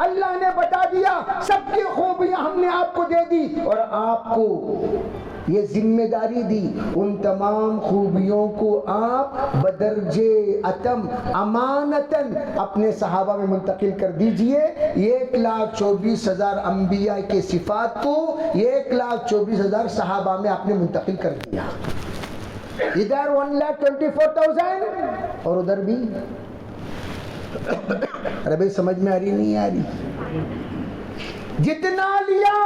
[SPEAKER 4] اللہ نے بتا دیا، سب کی خوبیاں ہم نے آپ کو دے دی، اور آپ کو یہ ذمہ داری دی، ان تمام خوبیوں کو آپ بدرجے اتم امانتاً اپنے صحابہ میں منتقل کر دیجئے۔ 1,24,000 انبیاء کے صفات کو 1,24,000 صحابہ میں آپ نے منتقل کر دیا۔ ادھر 1,24,000 اور ادھر بھی۔ ارے بھائی سمجھ میں آ رہی نہیں آ رہی؟ جتنا لیا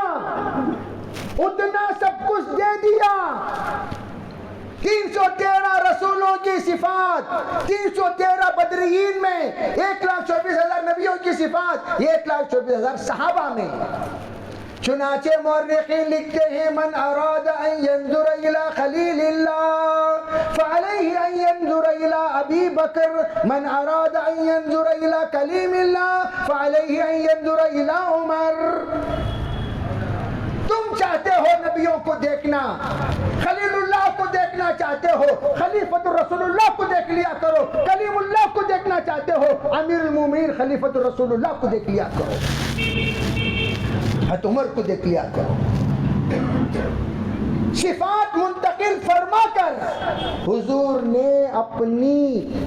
[SPEAKER 4] اتنا سب کچھ دے دیا۔ 313 رسولوں کی صفات، 313 بدرین میں 1,24,000 نبیوں کی صفات، 1,24,000 صحابہ میں۔ چنانچہ مورخین لکھتے ہیں من اراد ان ينظر الى خلیل اللہ فعلیہ ان ينظر الى ابی بکر، من اراد ان ينظر الى کلیم اللہ فعلیہ ان ينظر الى عمر۔ تم چاہتے ہو نبیوں کو دیکھنا، خلیل اللہ کو دیکھنا چاہتے ہو، خلیفۃ الرسول اللہ کو دیکھ لیا کرو، کلیم اللہ کو دیکھنا چاہتے ہو، امیر المومنین خلیفۃ الرسول اللہ کو دیکھ لیا کرو، حضرت عمر کو دیکھ لیا کرو۔ صفات منتقل فرما کر حضور نے اپنی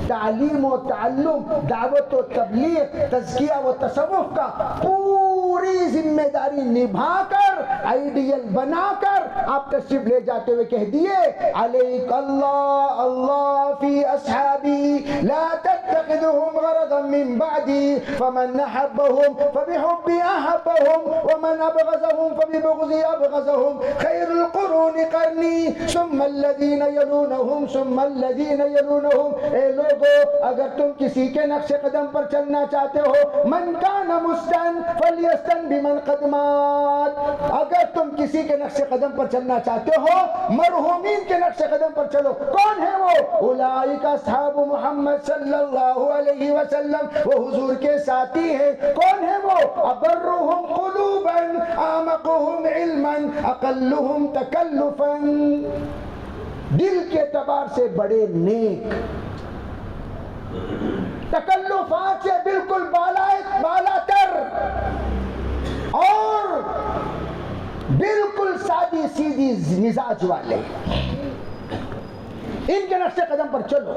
[SPEAKER 4] تعلیم و تعلم، دعوت و تبلیغ، تزکیہ و تصوف کا پوری ذمہ داری نبھا کر، آئیڈیل بنا کر آپ تشریف لے جاتے ہوئے کہہ دیے علیک اللہ اللہ فی اصحابی لا تتخذهم غرضا من بعدی فمن احبهم فبحبی احبهم ومن ابغضهم فببغضی ابغضهم خیر القرون قرنی ثم الذین یلونہم ثم الذین یلونہم۔ اے لوگو اگر تم کسی کے نقش قدم پر چلنا چاہتے ہو، من کان مستن فلیستن بمن قدمات، اگر تم کسی کے نقش قدم پر چلنا چاہتے ہو مرحومین کے نقش قدم پر چلو۔ کون ہے وہ؟ اولئک اصحاب محمد صلی اللہ علیہ وسلم، وہ حضور کے ساتھی ہیں۔ کون ہے وہ؟ ابرهم قلوبا اعمقهم علما اقلهم تکلفا، دل کے اعتبار سے بڑے نیک، تکلفات سے بالکل بالا تر، اور بالکل سادی سیدھی مزاج والے، ان کے نقش قدم پر چلو،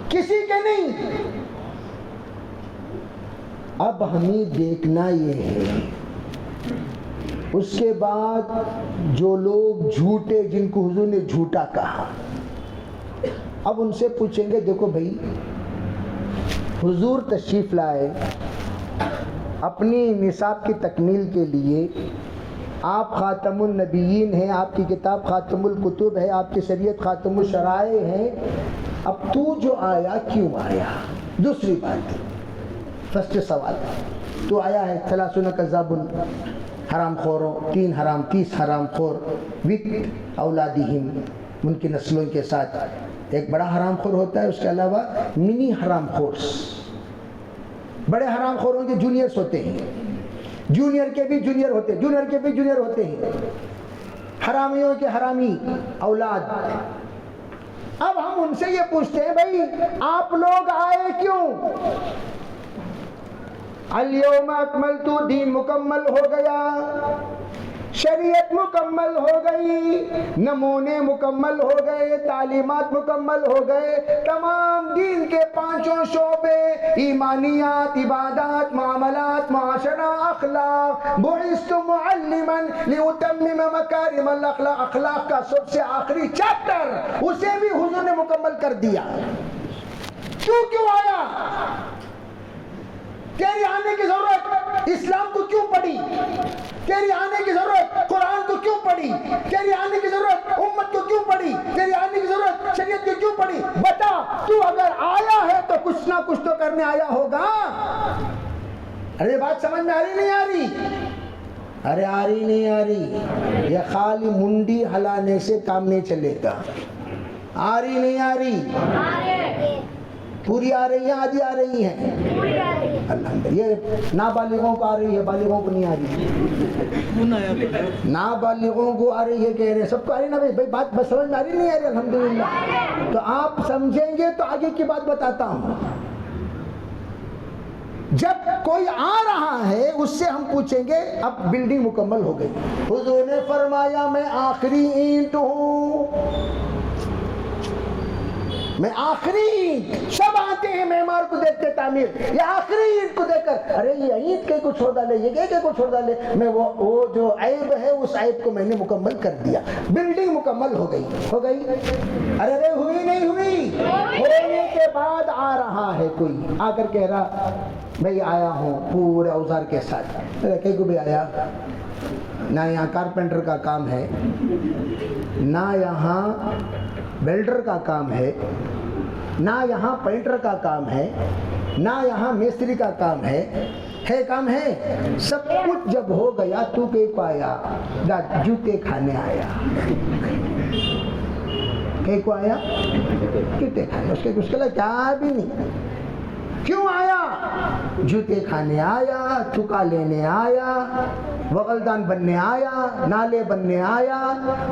[SPEAKER 4] کسی کے نہیں۔ اب ہمیں دیکھنا یہ ہے، اس کے بعد جو لوگ جھوٹے، جن کو حضور نے جھوٹا کہا، اب ان سے پوچھیں گے دیکھو بھائی حضور تشریف لائے اپنی نصاب کی تکمیل کے لیے، آپ خاتم النبیین ہیں، آپ کی کتاب خاتم الکتب ہے، آپ کی شریعت خاتم الشرائع ہے، اب تو جو آیا کیوں آیا؟ دوسری بات، فرسٹ سوال، تو آیا ہے 30 کذاب حرام خوروں، 30 حرام خور وتھ اولادہم، ان کی نسلوں کے ساتھ۔ ایک بڑا حرام خور ہوتا ہے، اس کے علاوہ منی حرام خورس، بڑے حرام خوروں کے جونیئرز ہوتے ہیں، جونیئر کے بھی جونیئر ہوتے ہیں، جونیئر کے بھی جونیئر ہوتے ہیں، حرامیوں کے حرامی اولاد۔ اب ہم ان سے یہ پوچھتے ہیں بھائی آپ لوگ آئے کیوں؟ الیوم اکملت، دین مکمل ہو گیا، شریعت مکمل ہو گئی، نمونے مکمل ہو گئے، تعلیمات مکمل ہو گئے، تمام دین کے 5 شعبے، ایمانیات، عبادات، معاملات، معاشرہ، اخلاق، بعثت معلما لاتمم مکارم الاخلاق، اخلاق کا سب سے آخری چیپٹر، اسے بھی حضور نے مکمل کر دیا۔ کیوں آیا؟ تیری آنے کی ضرورت اسلام کو کیوں پڑی؟ تیری آنے کی ضرورت قرآن کو کیوں پڑی؟ تیری آنے کی ضرورت امت کو کیوں پڑی؟ تیری آنے کی ضرورت شریعت کو کیوں پڑی؟ بتا، تو اگر آیا ہے تو کچھ نہ کچھ تو کرنے آیا ہوگا۔ ارے بات سمجھ میں آ رہی نہیں آ رہی؟ ارے آ رہی نہیں آ رہی؟ یہ خالی منڈی ہلانے سے کام نہیں چلے گا۔ آ رہی نہیں آ رہی؟ پوری آ رہی ہیں، آدھی آ رہی ہیں؟ الحمدللہ۔ یہ نابالغوں کو آ رہی ہے، بالغوں کو نہیں آ رہی۔ نابالغوں کو آ رہی ہے کہہ رہے ہیں، سب کو آ رہی ہے نا بھائی؟ بات بس سمجھ میں آ رہی نہیں آ رہی؟ الحمدللہ۔ تو آپ سمجھیں گے تو آگے کی بات بتاتا ہوں۔ جب کوئی آ رہا ہے اس سے ہم پوچھیں گے اب بلڈنگ مکمل ہو گئی. حضور نے فرمایا میں آخری اینٹ ہوں، میں آخری اینٹ. سب آتے ہیں معمار کو دیکھتے تعمیر، یہ آخری اینٹ کو دیکھ کر ارے یہ اینٹ کے کو چھوڑ ڈالے، یہ کے کو چھوڑ ڈالے، میں وہ جو عیب ہے اس عیب کو میں نے مکمل کر دیا. بلڈنگ مکمل ہو گئی. ہو گئی؟ ارے ہوئی نہیں ہوئی؟ ہونے کے بعد آ رہا ہے کوئی، آ کر کہہ رہا میں آیا ہوں پورے اوزار کے ساتھ. کہ کو بھی آیا نہ یہاں کارپینٹر کا کام ہے، نہ یہاں ویلڈر کا کام ہے، نہ یہاں پینٹر کا کام ہے، نہ یہاں میستری کا کام ہے کام ہے. سب کچھ جب ہو گیا تو کہ کو آیا جوتے کھانے آیا. کہ کو آیا جوتے کھانے، اس کے لیے کیا بھی نہیں. کیوں آیا؟ جوتے کھانے آیا، چکا لینے آیا، وغلدان بننے آیا، نالے بننے آیا،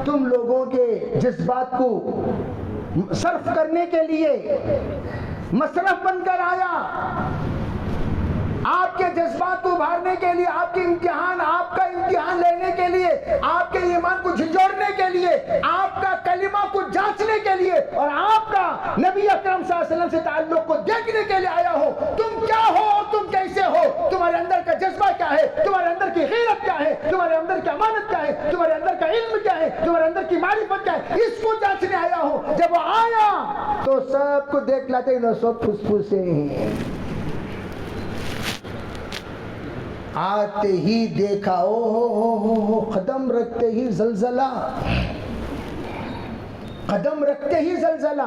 [SPEAKER 4] تم لوگوں کے جذبات کو صرف کرنے کے لیے مصرف بن کر آیا، آپ کے جذبات کو ابھارنے کے لیے، آپ کا امتحان لینے کے لیے، آپ کے ایمان کو جھنجھوڑنے کے لیے، آپ کا کلمہ کو جانچنے کے لیے، اور آپ کا نبی اکرم صلی اللہ علیہ وسلم سے تعلق کو دیکھنے کے لیے آیا ہو. تم کیا ہو اور تم کیسے ہو؟ تمہارے اندر کا جذبہ کیا ہے؟ تمہارے اندر کی غیرت کیا ہے؟ تمہارے اندر کی امانت کیا ہے؟ تمہارے اندر کا علم کیا ہے؟ تمہارے اندر کی معرفت کیا ہے؟ اس کو جانچنے آیا ہو. جب وہ آیا تو سب کو دیکھ لاتے ہیں، سب پھسپھسے ہیں. آتے ہی دیکھا او قدم رکھتے ہی زلزلہ، قدم رکھتے ہی زلزلہ.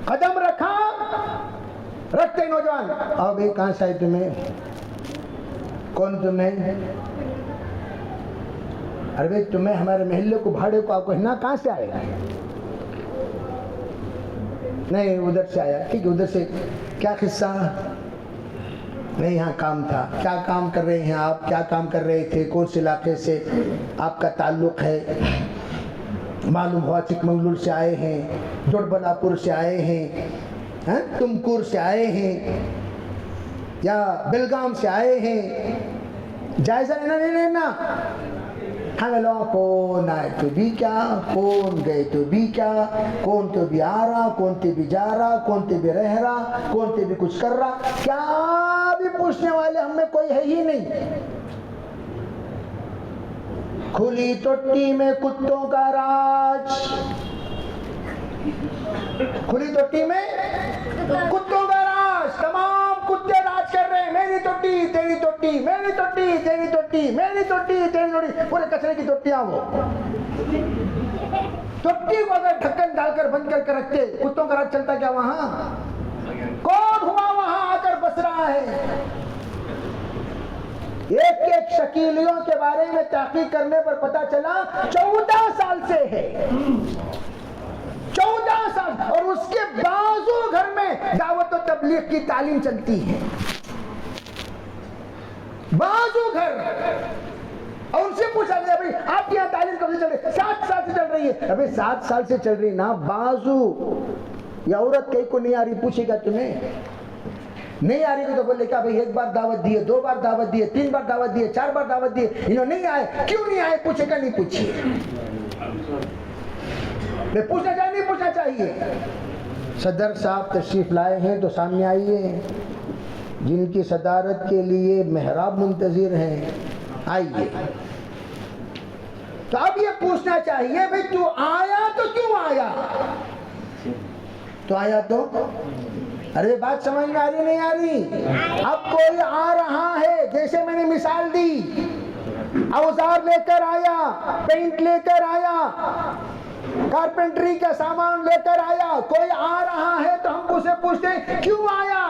[SPEAKER 4] قدم رکھا، رکھتے نوجوان اب ایک کہاں سے آئے تمہیں؟ کون تمہیں؟ ارے بھائی تمہیں ہمارے محلے کو بھاڑے کو آپ کو ہنا کہاں سے آئے؟ نہیں ادھر سے آیا. ٹھیک ہے ادھر سے. کیا قصہ؟ نہیں یہاں کام تھا. کیا کام کر رہے ہیں آپ؟ کیا کام کر رہے تھے؟ کون سے علاقے سے آپ کا تعلق ہے؟ معلوم ہوا چک منگلور سے آئے ہیں، دوڑبلا پور سے آئے ہیں، تمکور سے آئے ہیں، یا بیلگام سے آئے ہیں. جائزہ لینا نہیں لینا. ہمیں لوگوں کون آئے تو بھی کیا، کون گئے تو بھی کیا، کون تو بھی آ رہا، کون تو بھی جا رہا، کون تو بھی رہ رہا، کون تو بھی کچھ کر رہا، کیا بھی پوچھنے والے ہم میں کوئی ہے ہی نہیں. کھلی ٹوٹی میں کتوں کا راج، کھلی ٹوٹی میں کتوں کا راج. تمام کتے راج کر رہے ہیں، میری ٹوٹی تیری ٹوٹی، میری ٹوٹی تیری ٹوٹی، میری ٹوٹی تیری ٹوٹی. پورے کچرے کی ٹوٹیاں. وہ ٹوٹی کو اگر ڈھکن ڈال کر بند کر کے رکھتے، کتوں کا راج چلتا کیا وہاں؟ کون ہوا وہاں آ کر بس رہا ہے؟ ایک ایک شکیلیوں کے بارے میں تحقیق کرنے پر پتا چلا 14 سال سے ہے. 14 سال. اور اس کے بازو گھر میں دعوت و تبلیغ کی تعلیم چلتی ہے. بازو گھر. اور ان سے پوچھا گیا بھائی آپ کی یہاں تعلیم کب سے چل رہی ہے؟ 7 سال سے چل رہی ہے. ابھی 7 سال سے چل رہی نا. بازو یا عورت کئی کو نہیں آ رہی، پوچھے گا تمہیں نہیں آ رہی تو بولے کیا بھائی ایک بار دعوت دیے، 2 بار دعوت دیے، 3 بار دعوت دیے، 4 بار دعوت دیے، انہوں نہیں آئے. کیوں نہیں آئے؟ پوچھے گا نہیں پوچھیے. پوچھنا چاہیے نہیں پوچھنا چاہیے. صدر صاحب تشریف لائے ہیں تو سامنے آئیے، جن کی صدارت کے لیے محراب منتظر ہیں، آئیے. تو اب یہ پوچھنا چاہیے بھئی تو آیا تو کیوں آیا؟ تو آیا تو ارے بات سمجھ میں آ رہی نہیں آ رہی؟ اب کوئی آ رہا ہے، جیسے میں نے مثال دی، اوزار لے کر آیا، پینٹ لے کر آیا، کارپینٹری کا سامان لے کر آیا. کوئی آ رہا ہے تو ہم اسے پوچھتے ہیں کیوں آیا،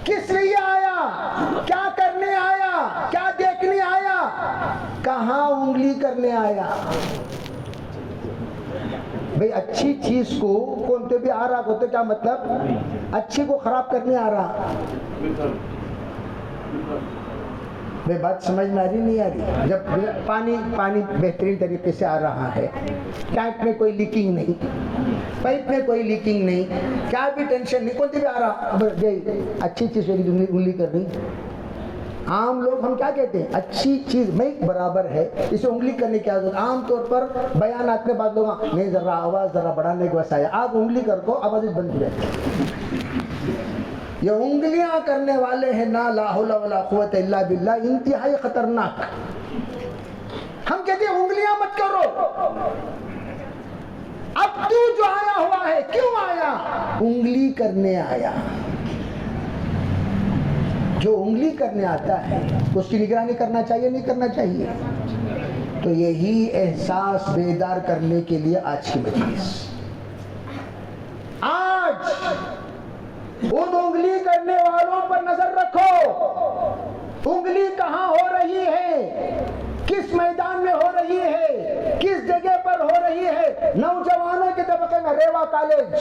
[SPEAKER 4] کس لیے آیا، کیا کرنے آیا، کیا دیکھنے آیا، کہاں انگلی کرنے آیا. بھئی اچھی چیز کو کون تو بھی آ رہا ہوتا، کیا مطلب؟ اچھی کو خراب کرنے آ رہا. بھائی بات سمجھ میں آ رہی نہیں آ رہی؟ جب پانی بہترین طریقے سے آ رہا ہے، ٹینک میں کوئی لیکنگ نہیں، پائپ میں کوئی لیکنگ نہیں، کیا بھی ٹینشن نہیں، کوئی بھی آ رہا، اچھی چیز ہوگی انگلی کرنی۔ عام لوگ ہم کیا کہتے ہیں؟ اچھی چیز میں برابر ہے، اسے انگلی کرنے کی عادت۔ عام طور پر بیانات میں بعض لوگ نہیں ذرا آواز ذرا بڑھانے کے وسائل، آپ انگلی کر کو آواز بند ہو جاتی ہے۔ یہ انگلیاں کرنے والے ہیں نا لا حول ولا قوت الا باللہ، انتہائی خطرناک۔ ہم کہتے ہیں انگلیاں مت کرو۔ اب تو جو آیا ہوا ہے کیوں آیا؟ انگلی کرنے آیا۔ جو انگلی کرنے آتا ہے اس کی نگرانی کرنا چاہیے نہیں کرنا چاہیے؟ تو یہی احساس بیدار کرنے کے لیے آج کی مجلس۔ آج ان انگلی کرنے والوں پر نظر رکھو، انگلی کہاں ہو رہی ہے، کس میدان میں ہو رہی ہے، کس جگہ پر ہو رہی ہے۔ نوجوانوں کے طبقے میں ریوا کالج،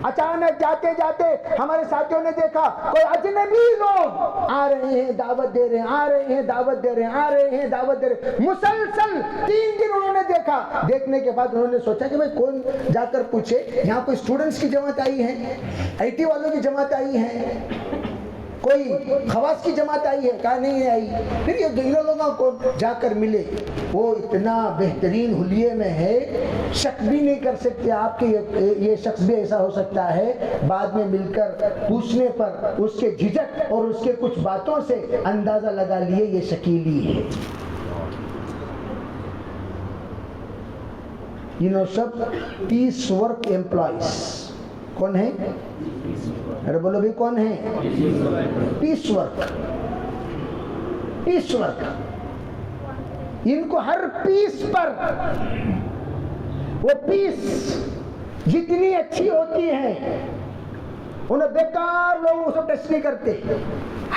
[SPEAKER 4] اچانک جاتے جاتے ہمارے ساتھیوں نے دیکھا کوئی اجنبی لوگ آ رہے ہیں دعوت دے رہے ہیں، آ رہے ہیں دعوت دے رہے ہیں، آ رہے ہیں دعوت دے رہے ہیں۔ مسلسل 3 دن انہوں نے دیکھا۔ دیکھنے کے بعد انہوں نے سوچا کہ بھئی کون جا کر پوچھے، یہاں کوئی اسٹوڈنٹس کی جماعت آئی ہے، آئی ٹی والوں کی جماعت آئی ہے، کوئی خواص کی جماعت آئی ہے؟ کہا نہیں آئی۔ پھر یہ دونوں لوگوں کو جا کر ملے، وہ اتنا بہترین حلیے میں ہے، شک بھی نہیں کر سکتے آپ کے یہ شخص بھی ایسا ہو سکتا ہے۔ بعد میں مل کر پوچھنے پر اس کے جھجک اور اس کے کچھ باتوں سے اندازہ لگا لیے یہ شکیلی ہے۔ یہ سب پیس ورک ایمپلائیز کون ہیں؟ ارے بولو بھی کون ہیں؟ پیس ورک، پیس ورک۔ ان کو ہر پیس پر، وہ پیس جتنی اچھی ہوتی ہے انہیں بیکار لوگ اسے ٹچ نہیں کرتے۔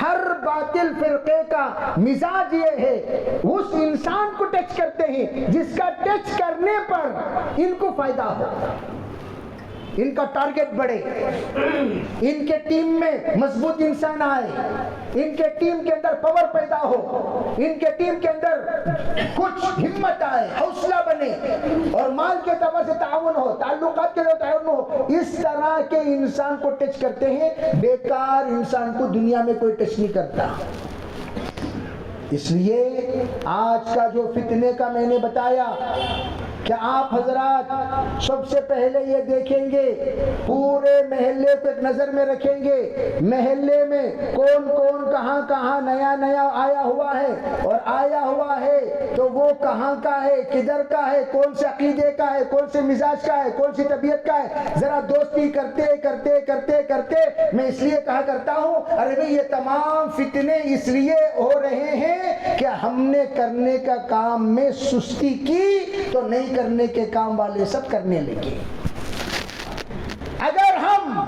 [SPEAKER 4] ہر باطل فرقے کا مزاج یہ ہے، اس انسان کو ٹچ کرتے ہیں جس کا ٹچ کرنے پر ان کو فائدہ ہو، ان کا ٹارگٹ بڑھے، ان کے ٹیم میں مضبوط انسان آئے، ان کے ٹیم کے اندر پاور پیدا ہو، ان کے ٹیم کے اندر کچھ ہمت آئے، حوصلہ بنے، اور مال کے اعتبار سے تعاون ہو، تعلقات کے لیے تعاون ہو۔ اس طرح کے انسان کو ٹچ کرتے ہیں، بیکار انسان کو دنیا میں کوئی ٹچ نہیں کرتا۔ اس لیے آج کا جو فتنے کا میں نے بتایا کہ آپ حضرات سب سے پہلے یہ دیکھیں گے، پورے محلے کو ایک نظر میں رکھیں گے، محلے میں کون کون کہاں کہاں نیا نیا آیا ہوا ہے، اور آیا ہوا ہے تو وہ کہاں کا ہے، کدھر کا ہے، کون سے عقیدے کا ہے، کون سے مزاج کا ہے، کون سی طبیعت کا ہے۔ ذرا دوستی کرتے کرتے کرتے کرتے میں اس لیے کہا کرتا ہوں، ارے بھئی یہ تمام فتنے اس لیے ہو رہے ہیں کہ ہم نے کرنے کا کام میں سستی کی تو نہیں کرنے کے کام والے سب کرنے لگے۔ اگر ہم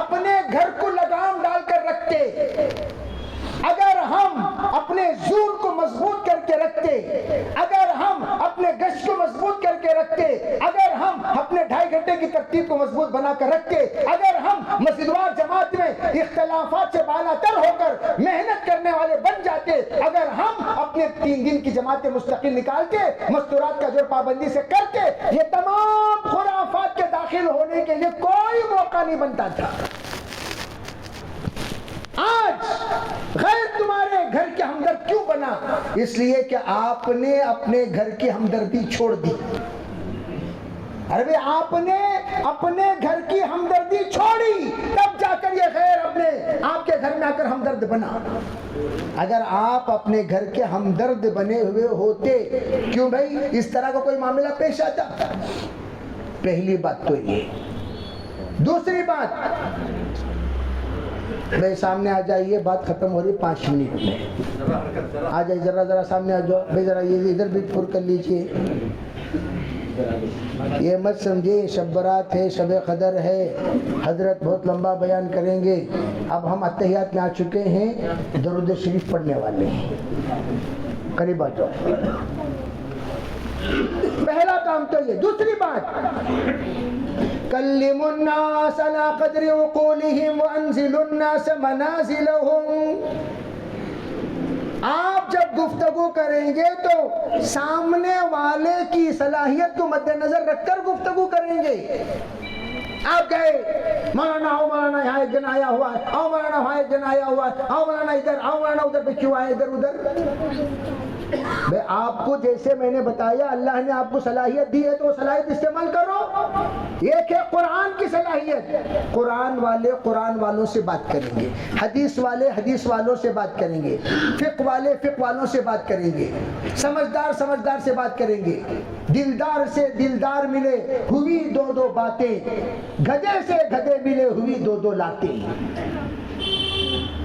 [SPEAKER 4] اپنے گھر کو لگام ڈال کر رکھتے، اگر ہم اپنے زور کو مضبوط کر کے رکھتے، اگر ہم اپنے گشت کو مضبوط کر کے رکھتے، اگر ہم اپنے 2.5 گھنٹے کی ترتیب کو مضبوط بنا کر رکھتے، اگر ہم مسجدوار جماعت میں اختلافات سے بالا تر ہو کر محنت کرنے والے بن جاتے، اگر ہم اپنے 3 دن کی جماعتیں مستقل نکال کے مستورات کا جور پابندی سے کرتے، یہ تمام خرافات کے داخل ہونے کے لیے کوئی موقع نہیں بنتا تھا۔ آج غیر تمہارے گھر کے ہمدرد کیوں بنا؟ اس لیے کہ آپ نے اپنے گھر کی ہمدردی چھوڑ دی۔ ارے آپ نے اپنے گھر کی ہمدردی چھوڑی، تب جا کر یہ غیر اپنے آپ کے گھر میں آ کر ہمدرد بنا۔ اگر آپ اپنے گھر کے ہمدرد بنے ہوئے ہوتے، کیوں بھائی اس طرح کا کوئی معاملہ پیش آتا؟ پہلی بات تو یہ۔ دوسری بات، بھائی سامنے آ جائیے، بات ختم ہو رہی 5 منٹ میں، آ جائیے ذرا سامنے آ جاؤ بھائی، ذرا یہ ادھر بھی پر کر لیجئے۔ یہ مت سمجھے یہ شب برات ہے، شب قدر ہے، حضرت بہت لمبا بیان کریں گے۔ اب ہم اتحیات میں آ چکے ہیں، درود شریف پڑھنے والے ہیں، قریب آ جاؤ۔ پہلا کام تو یہ۔ دوسری بات، کلموا الناس علی قدر عقولہم وانزلوا الناس منازلہم۔ آپ جب گفتگو کریں گے تو سامنے والے کی صلاحیت کو مد نظر رکھ کر گفتگو کریں گے. آپ گئے مولانا آؤ مولانا یہاں ایک جن آیا ہوا ہے, آؤ مولانا وہاں ایک جن آیا ہوا ہے, آؤ مولانا ادھر, آؤ مولانا ادھر پہ کیوں آئے ادھر ادھر. بھئی آپ کو جیسے میں نے بتایا اللہ نے آپ کو صلاحیت دی ہے تو وہ صلاحیت استعمال کرو. ایک ہے قرآن کی صلاحیت, قرآن والے قرآن والوں سے بات کریں گے, حدیث والے حدیث والوں سے بات کریں گے, فقہ والے فقہ والوں سے بات کریں گے, سمجھدار سمجھدار سے بات کریں گے, دلدار سے دلدار ملے ہوئی دو دو باتیں, گدھے سے گدھے ملے ہوئی دو دو لاتیں.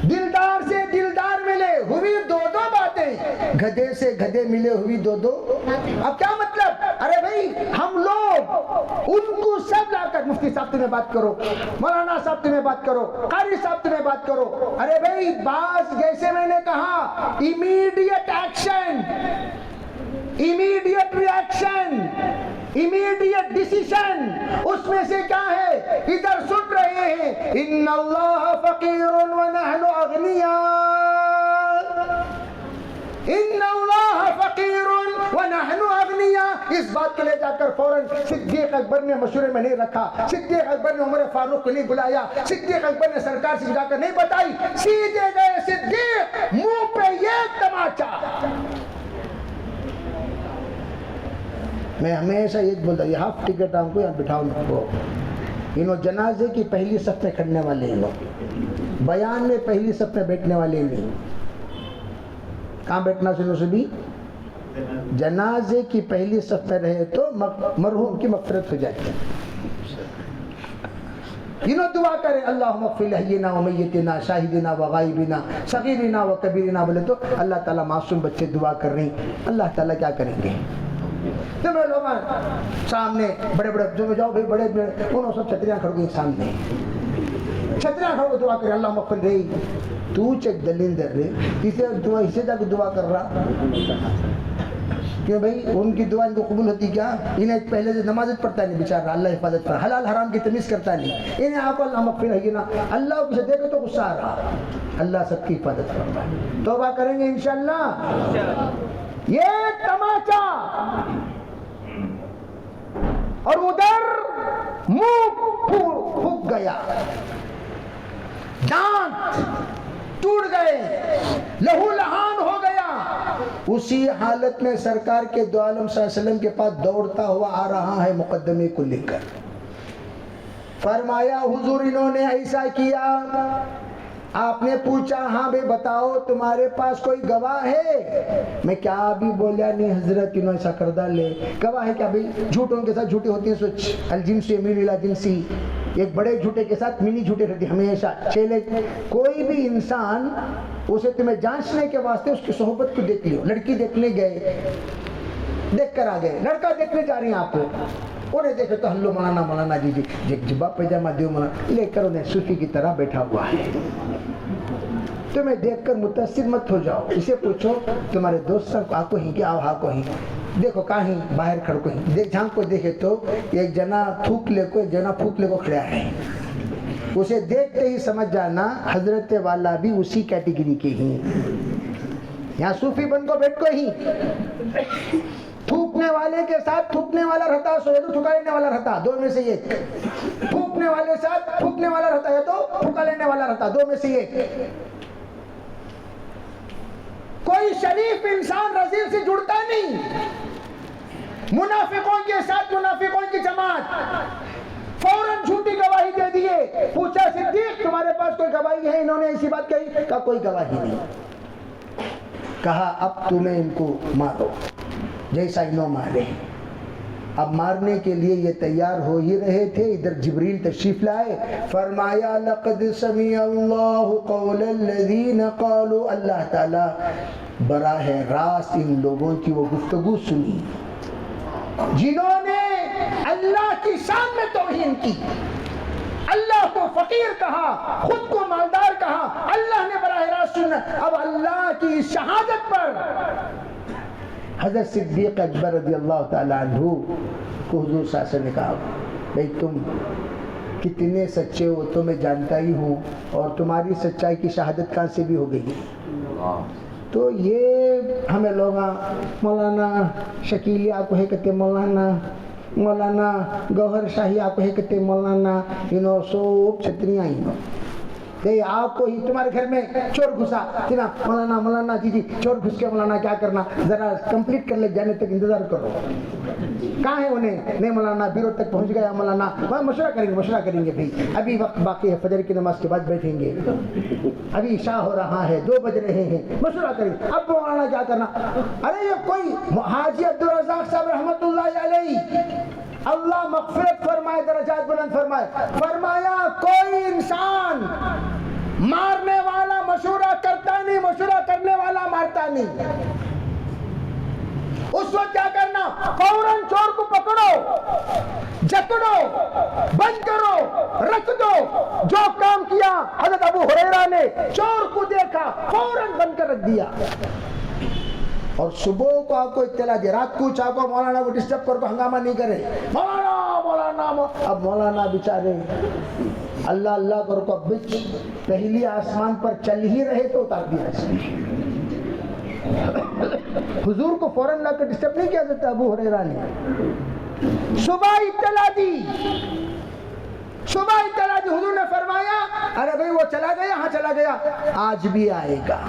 [SPEAKER 4] دلدار سے دلدار ملے ہوئی دو دو باتیں, گدھے سے گدھے ملے ہوئی دو دو. اب کیا مطلب؟ ارے بھائی ہم لوگ ان کو سب لا کر, مفتی صاحب تمہیں بات کرو, مولانا صاحب تمہیں بات کرو, قاری صاحب تمہیں بات کرو. ارے بھائی بعض جیسے میں نے کہا immediate action, immediate reaction, immediate decision, اس میں سے کیا ہے؟ ادھر سن رہے ہیں ان اللہ فقیر ونحن اغنیاء, ان اللہ فقیر ونحن اغنیاء. اس بات کو لے جا کر فوراً صدیق اکبر نے مشورے میں نہیں رکھا, صدیق اکبر نے عمر فاروق کو نہیں بلایا, صدیق اکبر نے سرکار سے جا کر نہیں بتائی, سیدھے گئے صدیق, منہ پہ یہ تماچا. میں ہمیشہ یہ بولتا ہوں, یہ ہاف ٹکٹ ہم کو یہاں بٹھاؤ ان کو. انہوں جنازے کی پہلی صف میں کھڑنے والے ہیں, بیان میں پہلی صف میں بیٹھنے والے نہیں. کہاں بیٹھنا سنو سے بھی, جنازے کی پہلی صف میں رہے تو مرحوم کی مغفرت ہو جاتی ہے. انہوں دعا کریں اللہم اغفر لحینا و میتنا شاہدنا و غائبنا صغیرنا و کبیرنا, بولے تو اللہ تعالیٰ معصوم بچے دعا کر رہی, اللہ تعالیٰ کیا کریں گے. تو میں لوگ سامنے بڑے بڑے جو جاؤ بھائی بڑے انہوں سب چھتریاں کھڑ گئی سامنے, چھتریاں کھڑ دعا کرے اللہم اغفر رہی. تو چیک دلیندر رہے اسے جا کے دعا کر رہا کیوں بھائی, ان کی دعا ان کو قبول ہوتی کیا؟ انہیں پہلے سے نماز پڑھتا نہیں بیچارہ, اللہ حفاظت پر حلال حرام کی تمیز کرتا نہیں, انہیں آپ اللہ مغفر ہے نا, اللہ اسے دیکھے تو غصہ آ رہا, اللہ سب کی حفاظت کرتا ہے. توبہ کریں گے انشاءاللہ. یہ تماچا اور ادھر منہ پھک گیا, دانت ٹوٹ گئے, لہو لہان ہو گیا. اسی حالت میں سرکار کے دو عالم صلی اللہ علیہ وسلم کے پاس دوڑتا ہوا آ رہا ہے مقدمے کو لے کر. فرمایا حضور انہوں نے ایسا کیا. آپ نے پوچھا ہاں بھائی بتاؤ تمہارے پاس کوئی گواہ ہے؟ میں کیا بھی بولیا نہیں حضرت, انہوں ایسا کردہ لے. گواہ ہے کیا بھائی؟ جھوٹوں کے ساتھ جھوٹی ہوتی ہیں, سوچ الجنس یمیل الی جنسی, ایک بڑے جھوٹے کے ساتھ منی جھوٹے رہتے ہمیشہ. چیلے کوئی بھی انسان اسے تمہیں جانچنے کے واسطے اس کی صحبت کو دیکھ لیو. لڑکی دیکھنے گئے, دیکھ کر آ گئے, لڑکا دیکھنے جا رہی ہیں آپ کو, انہیں دیکھے تو ہلو مولانا مولانا جی جی جبا پیجامہ دیو مولانا, لے کر انہیں صوفی کی طرح بیٹھا ہوا ہے. تمہیں دیکھ کر متاثر مت ہو جاؤ, اسے پوچھو تمہارے دوست سب آ کو ہی کیا آؤ ہاں کو ہی, دیکھو کہیں باہر کھڑ کو ہی, دیکھ جھانک کو دیکھے تو ایک جنا تھوک لے کو ایک جنا پھوک لے کو کھڑا ہے. اسے دیکھتے ہی سمجھ جانا حضرت والا بھی اسی کیٹیگری کے ہی. یہاں صوفی بن کو بیٹھ کو ہی تھوکنے والے کے ساتھ تھوکنے والا رہتا, سوئے تو تھکا لینے والا رہتا, دو میں سے ایک. تھوکنے والے ساتھ تھوکنے والا رہتا ہے تو تھکا لینے والا رہتا, دو میں سے ایک. کوئی شریف انسان رذیل سے جڑتا نہیں. منافقوں کے ساتھ منافقوں کی جماعت فوراً جھوٹی گواہی دے دیے. پوچھا صدیق تمہارے پاس کوئی گواہی ہے؟ انہوں نے ایسی بات کہی, کہا کوئی گواہی نہیں. کہا اب تمہیں ان کو مارو جیسا انہوں مارے. اب مارنے کے لیے یہ تیار ہو ہی رہے تھے, ادھر جبریل تشریف لائے. فرمایا لقد سمع اللہ قول الذین قالوا, اللہ تعالی براہ راست ان لوگوں کی وہ گفتگو سنی جنہوں نے اللہ کی شان میں توہین کی, اللہ کو فقیر کہا, خود کو مالدار کہا, اللہ نے براہ راست سنا. اب اللہ کی شہادت پر حضرت صدیق اکبر رضی اللہ تعالیٰ عنہ کو حضور صلی اللہ علیہ وسلم نے کہا بھئی تم کتنے سچے ہو تو میں جانتا ہی ہوں, اور تمہاری سچائی کی شہادت کہاں سے بھی ہو گئی. تو یہ ہمیں لوگ مولانا شکیلی آپ کو ہے کہتے مولانا گوہر شاہی آپ کو ہے کہتے مولانا سوب چھتریاں کہ آپ کو ہی تمہارے گھر میں چور گھسا تینا مولانا جی چور گھس کے مولانا کیا کرنا، ذرا کمپلیٹ کر لے جانے تک انتظار کرو. کہاں ہے انہیں؟ نہیں مولانا بیرو تک پہنچ گیا مولانا، مشورہ کریں گے بھائی، ابھی وقت باقی ہے، فجر کی نماز کے بعد بیٹھیں گے، ابھی عشاء ہو رہا ہے، 2 بج رہے ہیں، مشورہ کریں گے. اب مولانا کیا کرنا؟ ارے یہ کوئی حاجی عبدالرزاق صاحب رحمۃ اللہ علیہ، اللہ مغفرت فرمائے، درجات بلند فرمائے، فرمایا کوئی انسان مارنے والا مشورہ کرتا نہیں، مشورہ کرنے والا مارتا نہیں. اس وقت کیا کرنا؟ فوراً چور کو پکڑو، جکڑو، بند کرو، رکھ دو. جو کام کیا حضرت ابو ہریرہ نے، چور کو دیکھا فوراً بند کر رکھ دیا، اور صبح کو آپ کو اطلاع دیا، رات کو چاہو مولانا کو ڈسٹرب کر کو ہنگامہ نہیں کرے، مولانا. اب مولانا بیچارے اللہ اللہ کر کو بچ پہلی آسمان پر چل ہی رہے تو اتار دیا. حضور کو فوراً لا کر ڈسٹرب نہیں کیا جاتا. ابو ہریرہ نے صبح اطلاع دی، حضور نے فرمایا ارے بھائی وہ چلا گیا، ہاں چلا گیا، آج بھی آئے گا،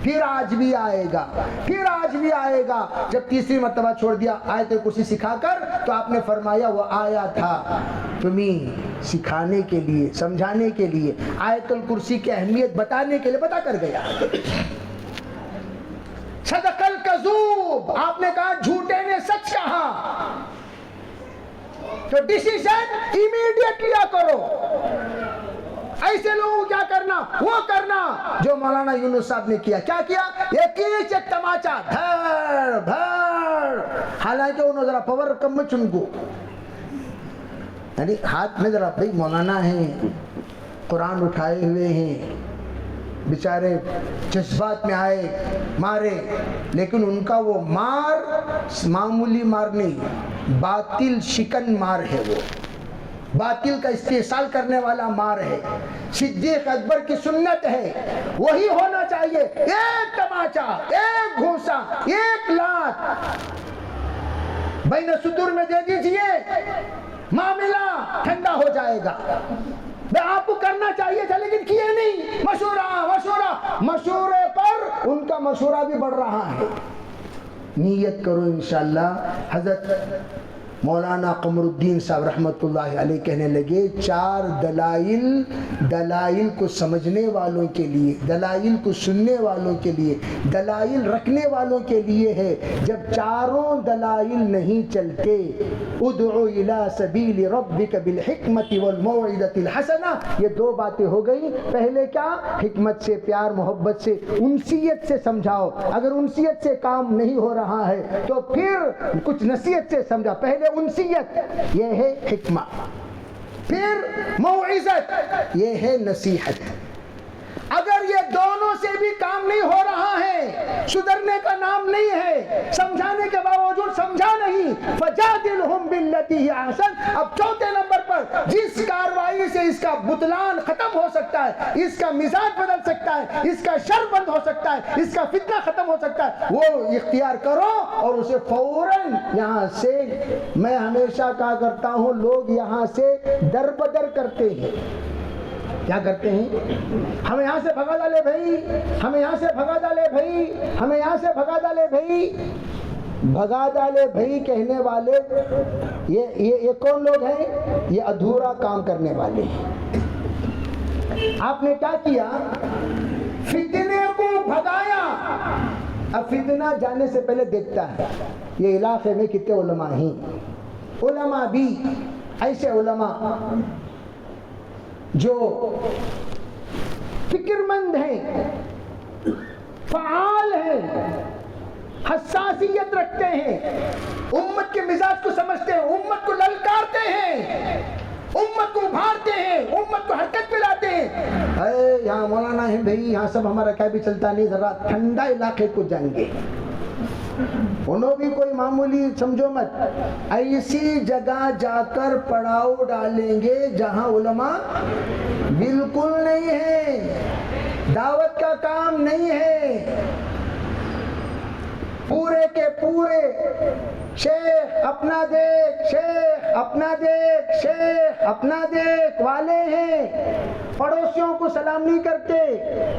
[SPEAKER 4] پھر آج بھی آئے گا، پھر آج بھی آئے گا. جب تیسری مرتبہ چھوڑ دیا آیت کرسی سکھا کر، تو آپ نے فرمایا وہ آیا تھا تمہیں سکھانے کے لیے، سمجھانے کے لیے، آیت الکرسی کی اہمیت بتانے کے لیے بتا کر گیا. صدق الکذوب، آپ نے کہا جھوٹے نے سچ کہا، تو ڈیسیژن امیڈیٹ لیا کرو. ایسے لوگوں کیا کرنا؟ وہ کرنا جو مولانا یونس صاحب نے کیا. کیا کیا؟ ایک تماچا بھر بھر، حالانکہ انہوں ذرا پاور کم میں چنکو، یعنی ہاتھ میں ذرا بھائی مولانا ہیں، قرآن اٹھائے ہوئے ہیں، بیچارے جذبات میں آئے مارے، لیکن ان کا وہ مار معمولی مار نہیں، باطل شکن مار ہے، وہ باطل کا استحصال کرنے والا مار ہے. صدیق اکبر کی سنت ہے، وہی ہونا چاہیے. ایک تماچا، ایک گھوسا، ایک لات بین صدور میں دے دیجئے، معاملہ ٹھنڈا ہو جائے گا. آپ کو کرنا چاہیے تھا لیکن کیے نہیں. مشورے پر ان کا مشورہ بھی بڑھ رہا ہے. نیت کرو انشاءاللہ. حضرت مولانا قمر الدین صاحب رحمۃ اللہ علیہ کہنے لگے 4 دلائل کو سمجھنے والوں کے لیے، دلائل کو سننے والوں کے لیے، دلائل رکھنے والوں کے لیے ہے. جب چاروں دلائل نہیں چلتے، ادعو الی سبیل ربک بالحکمت والموعظۃ الحسنہ، یہ 2 باتیں ہو گئی. پہلے کیا؟ حکمت سے، پیار محبت سے، انسیت سے سمجھاؤ. اگر انسیت سے کام نہیں ہو رہا ہے تو پھر کچھ نصیحت سے سمجھا. پہلے انسیت، یہ ہے حکمہ، پھر موعظت، یہ ہے نصیحت. اگر یہ دونوں سے بھی کام نہیں ہو رہا ہے، سدھرنے کا نام نہیں ہے، سمجھانے کے باوجود سمجھا نہیں، فجادلہم باللتی ہی احسن. اب 4تھے نمبر پر جس کاروائی سے اس کا بطلان ختم ہو سکتا ہے، اس کا مزاج بدل سکتا ہے، اس کا شر بند ہو سکتا ہے، اس کا فتنہ ختم ہو سکتا ہے، وہ اختیار کرو اور اسے فوراً یہاں سے. میں ہمیشہ کہا کرتا ہوں لوگ یہاں سے در بدر کرتے ہیں. کیا کرتے ہیں؟ ہمیں یہاں سے بھگا ڈالے بھائی، ہمیں یہاں سے بھگا ڈالے بھائی، ہمیں یہاں سے بھگا ڈالے بھائی. بھگا ڈالے بھائی کہنے والے یہ کون لوگ ہیں؟ یہ ادھورا کام کرنے والے ہیں. آپ نے کیا کیا؟ فتنے کو بھگایا. اب فتنہ جانے سے پہلے دیکھتا ہے یہ علاقے میں کتنے علماء ہیں. علماء بھی ایسے علماء جو فکر مند ہیں، فعال ہیں، حساسیت رکھتے ہیں، امت کے مزاج کو سمجھتے ہیں، امت کو للکارتے ہیں، امت کو ابھارتے ہیں، امت کو حرکت پہ لاتے ہیں. اے یہاں مولانا ہے بھائی، یہاں سب ہمارا کیا بھی چلتا نہیں، ذرا ٹھنڈا علاقے کو جائیں. انہوں بھی کوئی معمولی سمجھو مت، ایسی جگہ جا کر پڑاؤ ڈالیں گے جہاں علماء بالکل نہیں ہے، دعوت کا کام نہیں ہے، پورے کے پورے شیخ اپنا دیکھ، شیخ اپنا دیکھ، شیخ اپنا دیکھ والے ہیں، پڑوسیوں کو سلام نہیں کرتے،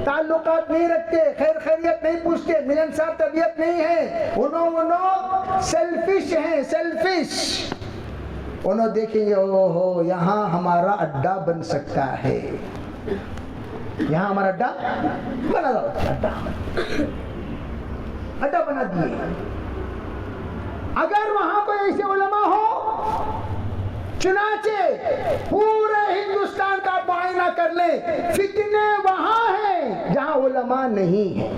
[SPEAKER 4] تعلقات نہیں رکھتے، خیر خیریت نہیں پوچھتے، ملنسار طبیعت نہیں ہے، انہوں سیلفش ہیں، سیلفش۔ انہوں دیکھیں گے او ہو یہاں ہمارا اڈا بن سکتا ہے، یہاں ہمارا اڈا بنا دو، اڈا بنا دیے۔ اگر وہاں کوئی ایسے علماء ہو، چنانچہ پورے ہندوستان کا معائنہ کر لیں، فتنے وہاں ہیں جہاں علماء نہیں ہیں،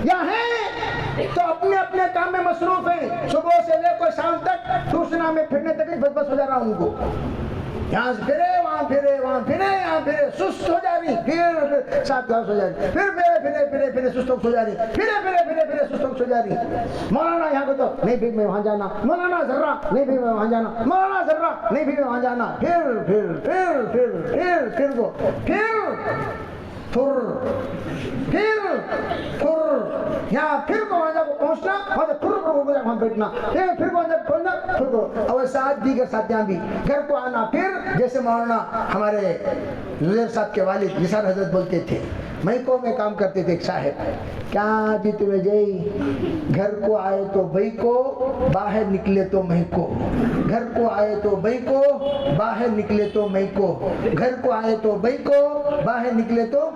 [SPEAKER 4] یا ہیں تو اپنے اپنے کام میں مصروف ہیں، صبح سے لے کر شام تک دوسرا میں پھرنے تک بس بس ہو جا رہا ان کو، یہاں سے پھرے وہاں پھرے وہاں پھرے یہاں پھرے، سست ہو جا رہی، پھر ساتھ گھاس ہو جا رہی، پھر پھرے سست ہو جا رہی، پھرے سست ہو جا رہی۔ مولانا یہاں کو تو نہیں بھی میں وہاں جانا، مولانا ذرہ نہیں بھی میں وہاں جانا، مولانا ذرہ نہیں بھی میں وہاں جانا، یہاں پھر کو وہاں کو پہنچنا، وہاں بیٹھنا، پھر کو وہاں کھولنا، پھر کو اور ساتھ دیگر ساتھیاں بھی گھر کو آنا، پھر جیسے مولانا ہمارے زیر صاحب کے والد نثار حضرت بولتے تھے، مہکوں میں کام کرتے تھے ایک صاحب، کیا جی تمہیں جی گھر کو آئے تو بھائی کو، باہر نکلے تو مہکو، گھر کو آئے تو بھائی کو، باہر نکلے تو مہکو، گھر کو آئے تو بھائی کو، باہر نکلے تو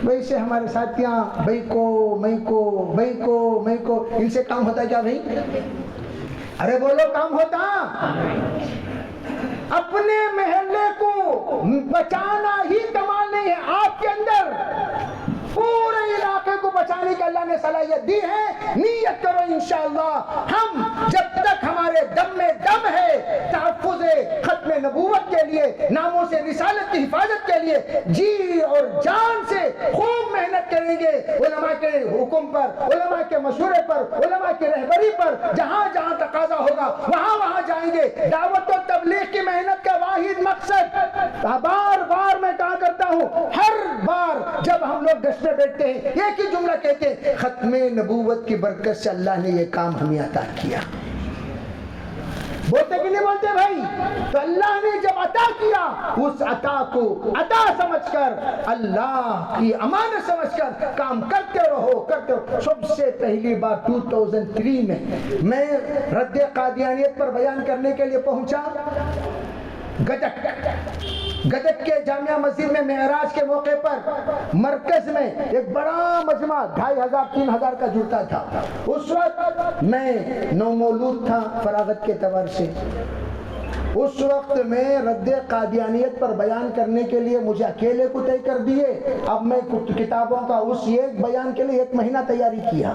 [SPEAKER 4] ویسے ہمارے ساتھیاں بھائی کو میں کو بھائی کو میں کو، ان سے کام ہوتا ہے کیا بھائی؟ ارے بولو کام ہوتا؟ اپنے محلے کو بچانا ہی کمال نہیں ہے، آپ کے اندر پورے علاقے کو بچانے کی اللہ نے صلاحیت دی ہے۔ نیت کرو انشاءاللہ ہم جب تک ہمارے دم میں دم ہے، تحفظ ختم نبوت کے لیے، ناموں سے رسالت کی حفاظت کے لیے جی اور جان سے خوب محنت کریں گے، علماء کے حکم پر، علماء کے مشورے پر، علماء کی رہبری پر، جہاں جہاں تقاضا ہوگا وہاں وہاں جائیں گے۔ دعوت و تبلیغ کی محنت کا واحد مقصد، بار بار میں کہا کرتا ہوں، ہر بار جب ہم لوگ گشت میں بیٹھتے ہیں ایک ہی جملہ کہتے ہیں، ختم نبوت کی برکت سے اللہ نے یہ کام ہمیں عطا کیا۔ بولتے کہ نہیں بولتے بھائی؟ تو اللہ نے جب عطا کیا، اس عطا کو عطا سمجھ کر، اللہ کی امانت سمجھ کر کام کرتے رہو، کرتے رہو۔ سب سے پہلی بار 2003 میں رد قادیانیت پر بیان کرنے کے لیے پہنچا گدک کے جامعہ مسجد میں معراج کے موقع پر مرکز میں ایک بڑا مجمع 2500-3000 کا جڑتا تھا۔ اس وقت میں نومولود تھا فراغت کے اعتبار سے، اس وقت میں رد قادیانیت پر بیان کرنے کے لیے مجھے اکیلے کو طے کر دیے۔ اب میں کتابوں کا اس ایک بیان کے لیے 1 مہینہ تیاری کیا،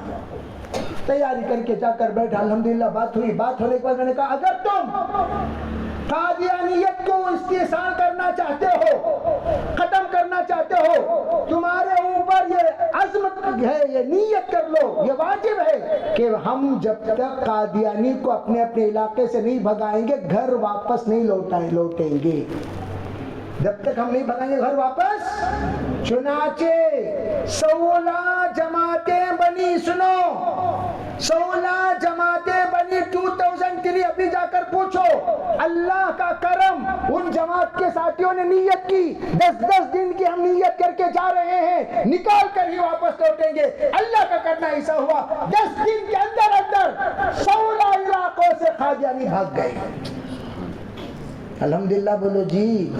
[SPEAKER 4] تیاری کر کے جا کر بیٹھا، الحمدللہ بات ہوئی۔ بات ہونے کے بعد میں نے کہا اگر تم قادیانیت کو استحصال کرنا چاہتے ہو، ختم کرنا چاہتے ہو، تمہارے اوپر یہ عزم ہے، یہ نیت کر لو، یہ واجب ہے کہ ہم جب تک قادیانی کو اپنے اپنے علاقے سے نہیں بھگائیں گے، گھر واپس نہیں لوٹیں گے۔ جب تک ہم نہیں بھگائیں گے گھر واپس۔ چنانچہ 16 جماعتیں بنی، سنو 16 جماعتیں بنی 2003۔ ابھی جا کر پوچھو، اللہ کا کرم، ان جماعت کے ساتھیوں نے نیت کی، 10 دن کی ہم نیت کر کے جا رہے ہیں، نکال کر ہی واپس لوٹیں گے۔ اللہ کا کرنا ایسا ہوا، 10 دن کے اندر 16 علاقوں سے قادیانی بھاگ گئے۔ الحمدللہ بولو جی،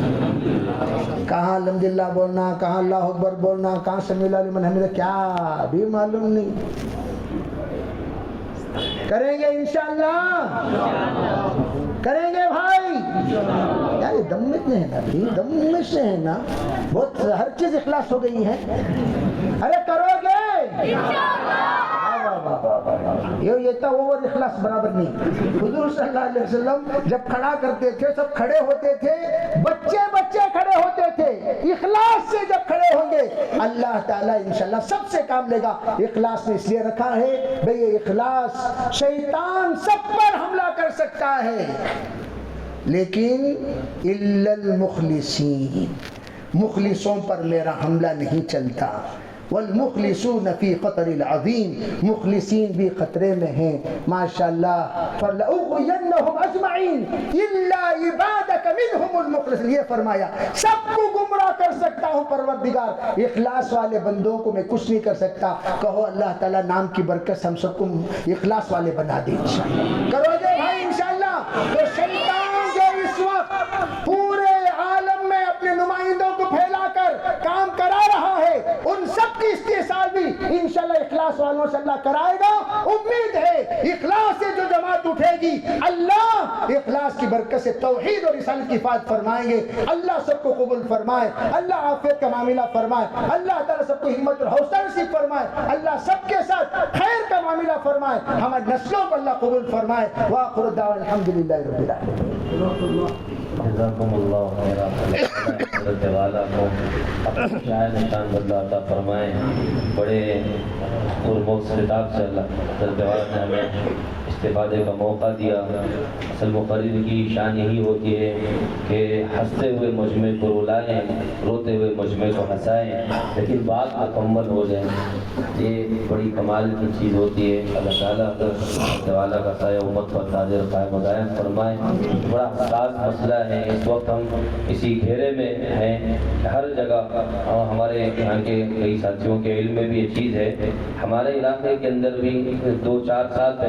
[SPEAKER 4] کہاں الحمدللہ بولنا، کہاں اللہ اکبر بولنا، کہاں سمیع اللہ لمن حمدہ، کیا بھی معلوم نہیں۔ کریں گے انشاءاللہ، کریں گے بھائی۔ یار یہ دم میں ہے نا، دم میں سے ہے نا، بہت ہر چیز اخلاص ہو گئی ہے۔ ارے کرو گے یہ تو اوور اخلاص برابر نہیں۔ حضور صلی اللہ علیہ وسلم جب کھڑا کرتے تھے سب کھڑے ہوتے تھے، بچے کھڑے ہوتے تھے۔ اخلاص سے جب کھڑے ہوں گے اللہ تعالیٰ انشاءاللہ سب سے کام لے گا۔ اخلاص نے اس لیے رکھا ہے بھئی یہ اخلاص، شیطان سب پر حملہ کر سکتا ہے لیکن الا المخلصین، مخلصوں پر میرا حملہ نہیں چلتا۔ والمخلصون فی خطر العظیم، مخلصین بھی خطرے میں ہیں ماشاءاللہ. فَلَأُغْوِيَنَّهُمْ أَجْمَعِينَ إِلَّا عِبَادَكَ مِنْهُمُ الْمُخْلَصِينَ. یہ فرمایا سب کو گمراہ کر سکتا ہوں پروردگار، اخلاص والے بندوں کو میں کچھ نہیں کر سکتا. کہو اللہ تعالیٰ نام کی برکت سے ہم سب کو اخلاص والے بنا دے انشاءاللہ. کرو گے بھائی انشاءاللہ. تو شیطان جو اس وقت پورے عالم میں اپنے نمائندوں کو پھیلا کر کام کرا رہا ہے، ان سب کی استحصال بھی انشاءاللہ اخلاص والوں سے اللہ کرائے گا. امید ہے اخلاص سے جو جماعت اٹھے گی اللہ اخلاص کی برکت سے توحید اور رسالت کی حفاظت فرمائیں گے. اللہ سب کو قبول فرمائے، اللہ عافیت کا معاملہ فرمائے، اللہ تعالیٰ سب کو ہمت اور حوصلہ نصیب فرمائے، اللہ سب کے ساتھ خیر کا معاملہ فرمائے، ہماری نسلوں کو اللہ قبول فرمائے. وآخر دعوانا الحمدللہ رب العالمین.
[SPEAKER 3] جزاکم اللہ خیر. حضرت والا کو اپنے شاہ نشان بدلہ عطا فرمائیں. بڑے پرموت خطاب سے اللہ حضرت والا نے ہمیں استفادے کا موقع دیا. اصل مقرر کی شان یہی ہوتی ہے کہ ہنستے ہوئے مجمع کو رلائیں، روتے ہوئے مجمع کو ہنسائیں، لیکن بات مکمل ہو جائے. یہ بڑی کمال کی چیز ہوتی ہے. اللہ تعالیٰ حضرت والا کا سایہ امت پر تاجر قائم و دائم فرمائے. بڑا حساس مسئلہ ہے. اس وقت ہم اسی گھیرے میں ہیں. ہر جگہ ہمارے یہاں کے کئی ساتھیوں کے علم میں بھی یہ چیز ہے. ہمارے علاقے کے اندر بھی 2-4 سال